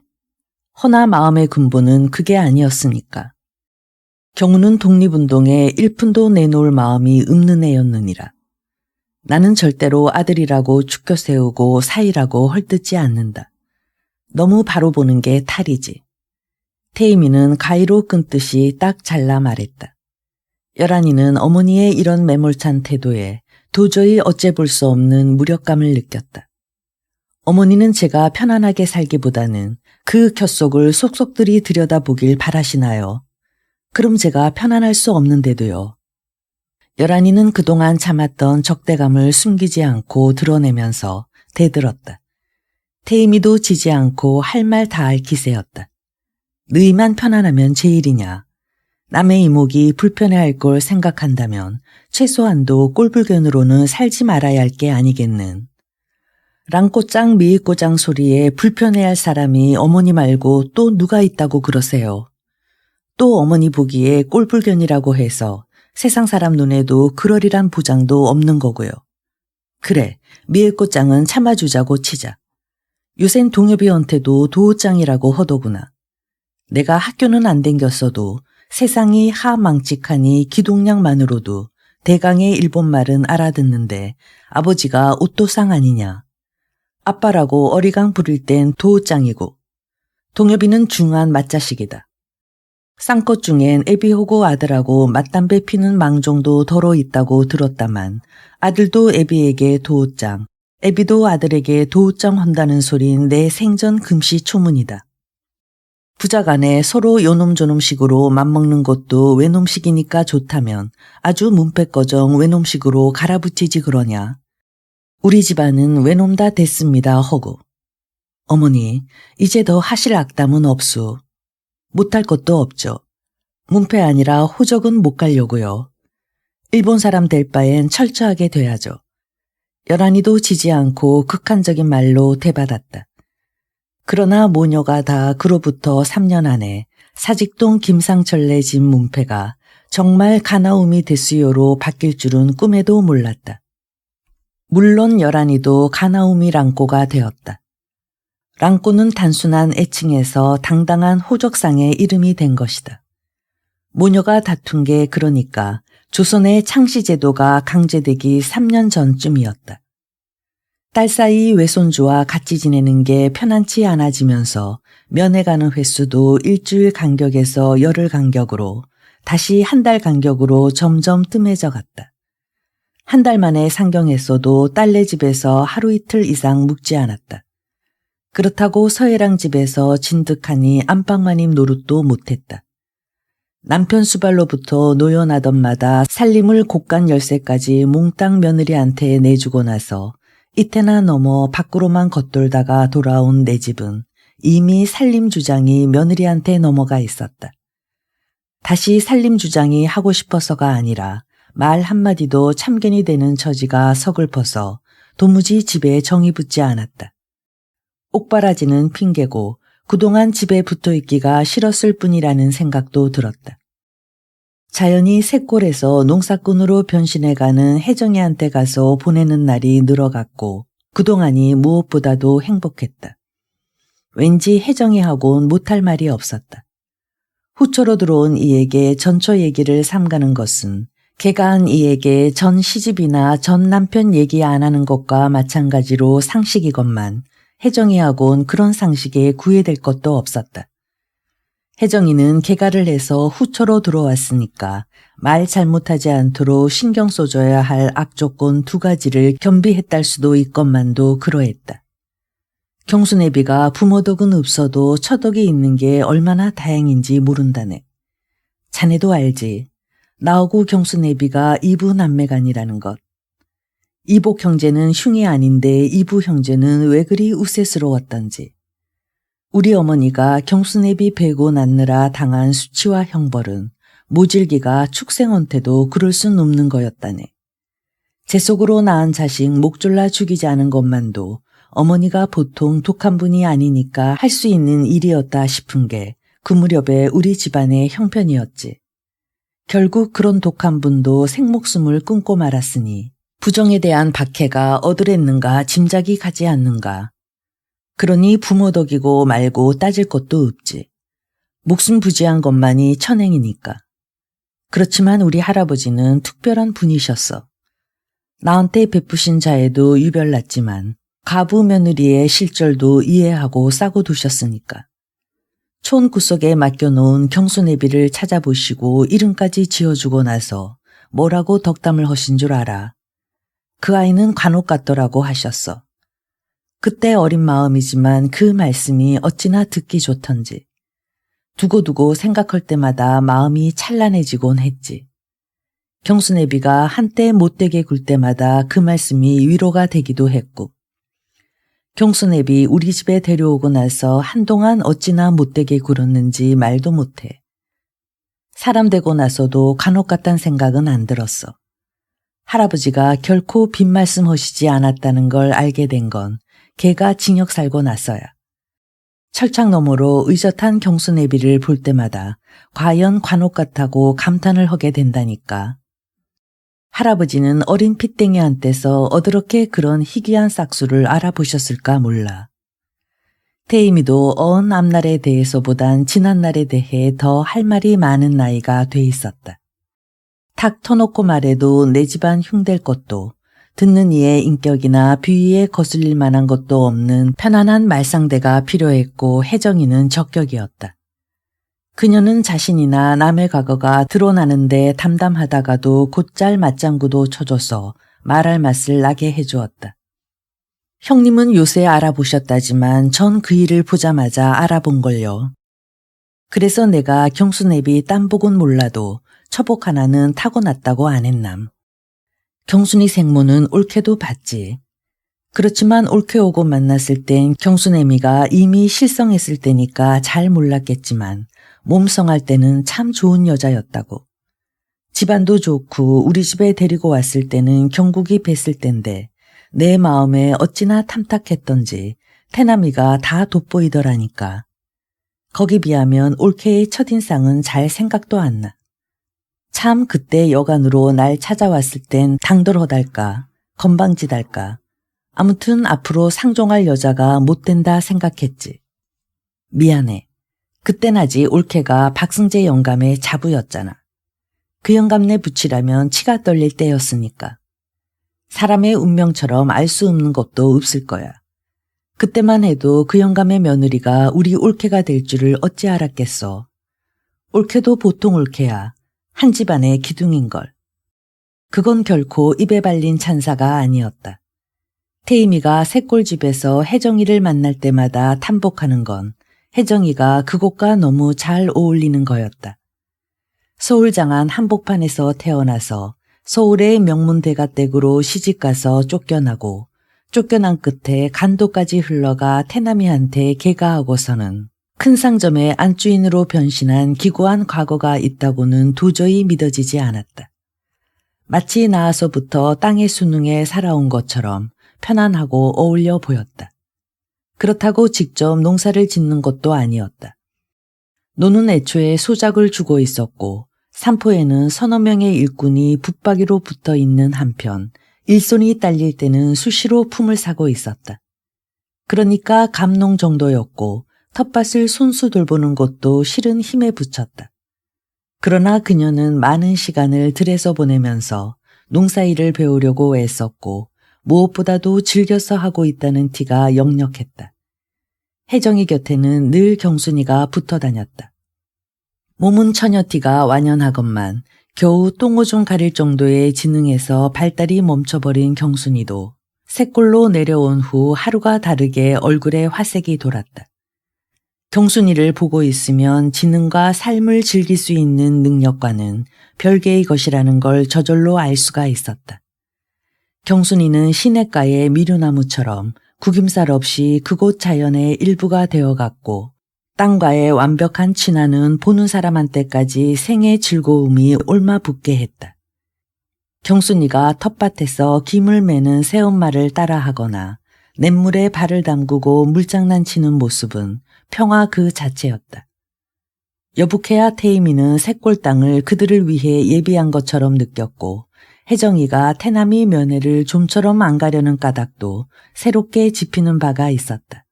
허나 마음의 근본은 그게 아니었으니까. 경우는 독립운동에 1푼도 내놓을 마음이 없는 애였느니라. 나는 절대로 아들이라고 죽여 세우고 사이라고 헐뜯지 않는다. 너무 바로 보는 게 탈이지. 태임이는 가위로 끊듯이 딱 잘라 말했다. 열한이는 어머니의 이런 매몰찬 태도에 도저히 어째 볼 수 없는 무력감을 느꼈다. 어머니는 제가 편안하게 살기보다는 그 곁속을 속속들이 들여다보길 바라시나요? 그럼 제가 편안할 수 없는데도요. 열한이는 그동안 참았던 적대감을 숨기지 않고 드러내면서 대들었다. 태임이도 지지 않고 할 말 다 할 기세였다. 너희만 편안하면 제일이냐. 남의 이목이 불편해할 걸 생각한다면 최소한도 꼴불견으로는 살지 말아야 할 게 아니겠는. 랑꼬짱 미이꼬짱 소리에 불편해할 사람이 어머니 말고 또 누가 있다고 그러세요. 또 어머니 보기에 꼴불견이라고 해서 세상 사람 눈에도 그러리란 보장도 없는 거고요. 그래, 미이꼬짱은 참아주자고 치자. 요샌 동엽이한테도 도우짱이라고 하더구나. 내가 학교는 안 댕겼어도 세상이 하망직하니 기동량만으로도 대강의 일본말은 알아듣는데 아버지가 오또상 아니냐. 아빠라고 어리광 부릴 땐 도우짱이고 동엽이는 중한 맏자식이다. 쌍껏 중엔 애비호고 아들하고 맞담배 피는 망종도 덜어 있다고 들었다만 아들도 애비에게 도우짱, 애비도 아들에게 도우짱 한다는 소린 내 생전 금시초문이다. 부자간에 서로 요놈저놈식으로 맘먹는 것도 외놈식이니까 좋다면 아주 문패꺼정 외놈식으로 갈아붙이지 그러냐. 우리 집안은 외놈 다 됐습니다 허구. 어머니, 이제 더 하실 악담은 없수. 못할 것도 없죠. 문패 아니라 호적은 못 가려고요. 일본 사람 될 바엔 철저하게 돼야죠. 여란이도 지지 않고 극한적인 말로 대받았다. 그러나 모녀가 다 그로부터 3년 안에 사직동 김상철네 집 문패가 정말 가나움이 됐수요로 바뀔 줄은 꿈에도 몰랐다. 물론 여란이도 가나움이 랑꼬가 되었다. 랑꼬는 단순한 애칭에서 당당한 호적상의 이름이 된 것이다. 모녀가 다툰 게 그러니까 조선의 창씨제도가 강제되기 3년 전쯤이었다. 딸 사이 외손주와 같이 지내는 게 편안치 않아지면서 면회 가는 횟수도 일주일 간격에서 열흘 간격으로 다시 한 달 간격으로 점점 뜸해져 갔다. 한 달 만에 상경했어도 딸네 집에서 하루 이틀 이상 묵지 않았다. 그렇다고 서해랑 집에서 진득하니 안방마님 노릇도 못했다. 남편 수발로부터 노연하던마다 살림을 곡간 열쇠까지 몽땅 며느리한테 내주고 나서 이태나 넘어 밖으로만 겉돌다가 돌아온 내 집은 이미 살림 주장이 며느리한테 넘어가 있었다. 다시 살림 주장이 하고 싶어서가 아니라 말 한마디도 참견이 되는 처지가 서글퍼서 도무지 집에 정이 붙지 않았다. 옥바라지는 핑계고 그동안 집에 붙어있기가 싫었을 뿐이라는 생각도 들었다. 자연히 샛골에서 농사꾼으로 변신해가는 혜정이한테 가서 보내는 날이 늘어갔고 그동안이 무엇보다도 행복했다. 왠지 혜정이하고는 못할 말이 없었다. 후초로 들어온 이에게 전처 얘기를 삼가는 것은 걔가 한 이에게 전 시집이나 전 남편 얘기 안 하는 것과 마찬가지로 상식이건만 혜정이하고는 그런 상식에 구애될 것도 없었다. 혜정이는 개가를 해서 후초로 들어왔으니까 말 잘못하지 않도록 신경 써줘야 할 악조건 2가지를 겸비했달 수도 있건만도 그러했다. 경수네비가 부모덕은 없어도 처덕이 있는 게 얼마나 다행인지 모른다네. 자네도 알지. 나하고 경수네비가 이부 남매간이라는 것. 이복 형제는 흉이 아닌데 이부 형제는 왜 그리 우세스러웠던지. 우리 어머니가 경수네비 베고 낳느라 당한 수치와 형벌은 모질기가 축생한테도 그럴 순 없는 거였다네. 제 속으로 낳은 자식 목 졸라 죽이지 않은 것만도 어머니가 보통 독한 분이 아니니까 할 수 있는 일이었다 싶은 게 그 무렵에 우리 집안의 형편이었지. 결국 그런 독한 분도 생목숨을 끊고 말았으니 부정에 대한 박해가 어드랬는가 짐작이 가지 않는가. 그러니 부모 덕이고 말고 따질 것도 없지. 목숨 부지한 것만이 천행이니까. 그렇지만 우리 할아버지는 특별한 분이셨어. 나한테 베푸신 자에도 유별났지만 가부 며느리의 실절도 이해하고 싸고 두셨으니까. 촌 구석에 맡겨놓은 경수네비를 찾아보시고 이름까지 지어주고 나서 뭐라고 덕담을 하신 줄 알아. 그 아이는 간혹 같더라고 하셨어. 그때 어린 마음이지만 그 말씀이 어찌나 듣기 좋던지. 두고두고 생각할 때마다 마음이 찬란해지곤 했지. 경수네비가 한때 못되게 굴 때마다 그 말씀이 위로가 되기도 했고. 경수네비 우리 집에 데려오고 나서 한동안 어찌나 못되게 굴었는지 말도 못해. 사람 되고 나서도 간혹 같단 생각은 안 들었어. 할아버지가 결코 빈 말씀하시지 않았다는 걸 알게 된 건 걔가 징역 살고 나서야. 철창 너머로 의젓한 경수네비를 볼 때마다 과연 관옥 같다고 감탄을 하게 된다니까. 할아버지는 어린 핏땡이한테서 어떻게 그런 희귀한 싹수를 알아보셨을까 몰라. 태임이도 언 앞날에 대해서보단 지난날에 대해 더 할 말이 많은 나이가 돼 있었다. 탁 터놓고 말해도 내 집안 흉될 것도 듣는 이의 인격이나 비위에 거슬릴 만한 것도 없는 편안한 말상대가 필요했고 혜정이는 적격이었다. 그녀는 자신이나 남의 과거가 드러나는데 담담하다가도 곧잘 맞장구도 쳐줘서 말할 맛을 나게 해주었다. 형님은 요새 알아보셨다지만 전 그 일을 보자마자 알아본걸요. 그래서 내가 경수네비 딴복은 몰라도 처복 하나는 타고났다고 안 했남. 경순이 생모는 옳게도 봤지. 그렇지만 옳게 오고 만났을 땐 경수네미가 이미 실성했을 때니까 잘 몰랐겠지만 몸성할 때는 참 좋은 여자였다고. 집안도 좋고 우리 집에 데리고 왔을 때는 경국이 뵀을 땐데 내 마음에 어찌나 탐탁했던지 태남이가 다 돋보이더라니까. 거기 비하면 옳게의 첫인상은 잘 생각도 안 나. 참 그때 여간으로 날 찾아왔을 땐 당돌하달까 건방지달까 아무튼 앞으로 상종할 여자가 못 된다 생각했지. 미안해. 그땐 아직 옳게가 박승재 영감의 자부였잖아. 그 영감네 붙이라면 치가 떨릴 때였으니까. 사람의 운명처럼 알 수 없는 것도 없을 거야. 그때만 해도 그 영감의 며느리가 우리 옳게가 될 줄을 어찌 알았겠어. 옳게도 보통 옳게야. 한 집안의 기둥인걸. 그건 결코 입에 발린 찬사가 아니었다. 태임이가 새골집에서 혜정이를 만날 때마다 탐복하는 건 혜정이가 그곳과 너무 잘 어울리는 거였다. 서울 장안 한복판에서 태어나서 서울의 명문 대가댁으로 시집가서 쫓겨나고 쫓겨난 끝에 간도까지 흘러가 태남이한테 개가하고서는 큰 상점의 안주인으로 변신한 기구한 과거가 있다고는 도저히 믿어지지 않았다. 마치 나와서부터 땅의 수능에 살아온 것처럼 편안하고 어울려 보였다. 그렇다고 직접 농사를 짓는 것도 아니었다. 노는 애초에 소작을 주고 있었고 삼포에는 서너 명의 일꾼이 붙박이로 붙어 있는 한편 일손이 딸릴 때는 수시로 품을 사고 있었다. 그러니까 감농 정도였고 텃밭을 손수 돌보는 것도 실은 힘에 부쳤다. 그러나 그녀는 많은 시간을 들에서 보내면서 농사일을 배우려고 애썼고 무엇보다도 즐겨서 하고 있다는 티가 역력했다. 혜정이 곁에는 늘 경순이가 붙어 다녔다. 몸은 처녀티가 완연하건만 겨우 똥오줌 가릴 정도의 지능에서 발달이 멈춰버린 경순이도 새골로 내려온 후 하루가 다르게 얼굴에 화색이 돌았다. 경순이를 보고 있으면 지능과 삶을 즐길 수 있는 능력과는 별개의 것이라는 걸 저절로 알 수가 있었다. 경순이는 시냇가의 미류나무처럼 구김살 없이 그곳 자연의 일부가 되어갔고 땅과의 완벽한 친화는 보는 사람한테까지 생의 즐거움이 옮아붙게 했다. 경순이가 텃밭에서 김을 매는 새엄마를 따라하거나 냇물에 발을 담그고 물장난치는 모습은 평화 그 자체였다. 여북해야 태임이는 새골 땅을 그들을 위해 예비한 것처럼 느꼈고 혜정이가 태남이 면회를 좀처럼 안 가려는 까닭도 새롭게 짚히는 바가 있었다.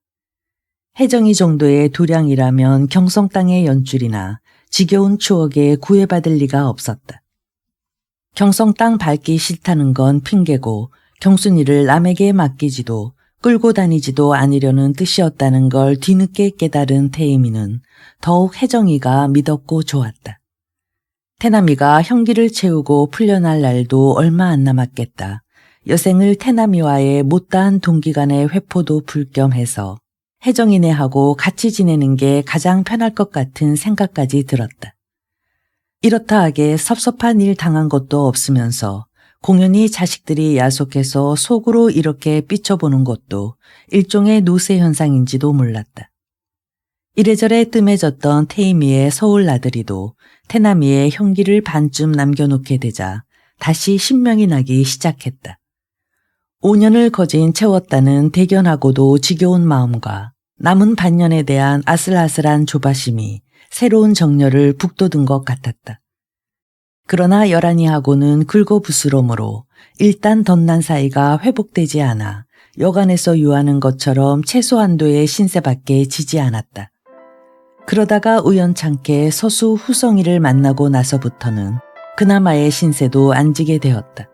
혜정이 정도의 도량이라면 경성 땅의 연줄이나 지겨운 추억에 구애받을 리가 없었다. 경성 땅 밟기 싫다는 건 핑계고 경순이를 남에게 맡기지도 끌고 다니지도 않으려는 뜻이었다는 걸 뒤늦게 깨달은 태임이는 더욱 혜정이가 믿었고 좋았다. 태남이가 형기를 채우고 풀려날 날도 얼마 안 남았겠다. 여생을 태남이와의 못다한 동기간의 회포도 불 겸 해서 혜정이네하고 같이 지내는 게 가장 편할 것 같은 생각까지 들었다. 이렇다 하게 섭섭한 일 당한 것도 없으면서 공연히 자식들이 야속해서 속으로 이렇게 삐쳐보는 것도 일종의 노세 현상인지도 몰랐다. 이래저래 뜸해졌던 태임이의 서울 나들이도 태남이의 형기를 반쯤 남겨놓게 되자 다시 신명이 나기 시작했다. 5년을 거진 채웠다는 대견하고도 지겨운 마음과 남은 반년에 대한 아슬아슬한 조바심이 새로운 정열을 북돋은 것 같았다. 그러나 열한이하고는 긁어부스럼으로 일단 덧난 사이가 회복되지 않아 여간에서 유하는 것처럼 최소한도의 신세밖에 지지 않았다. 그러다가 우연찮게 서수 후성이를 만나고 나서부터는 그나마의 신세도 안지게 되었다.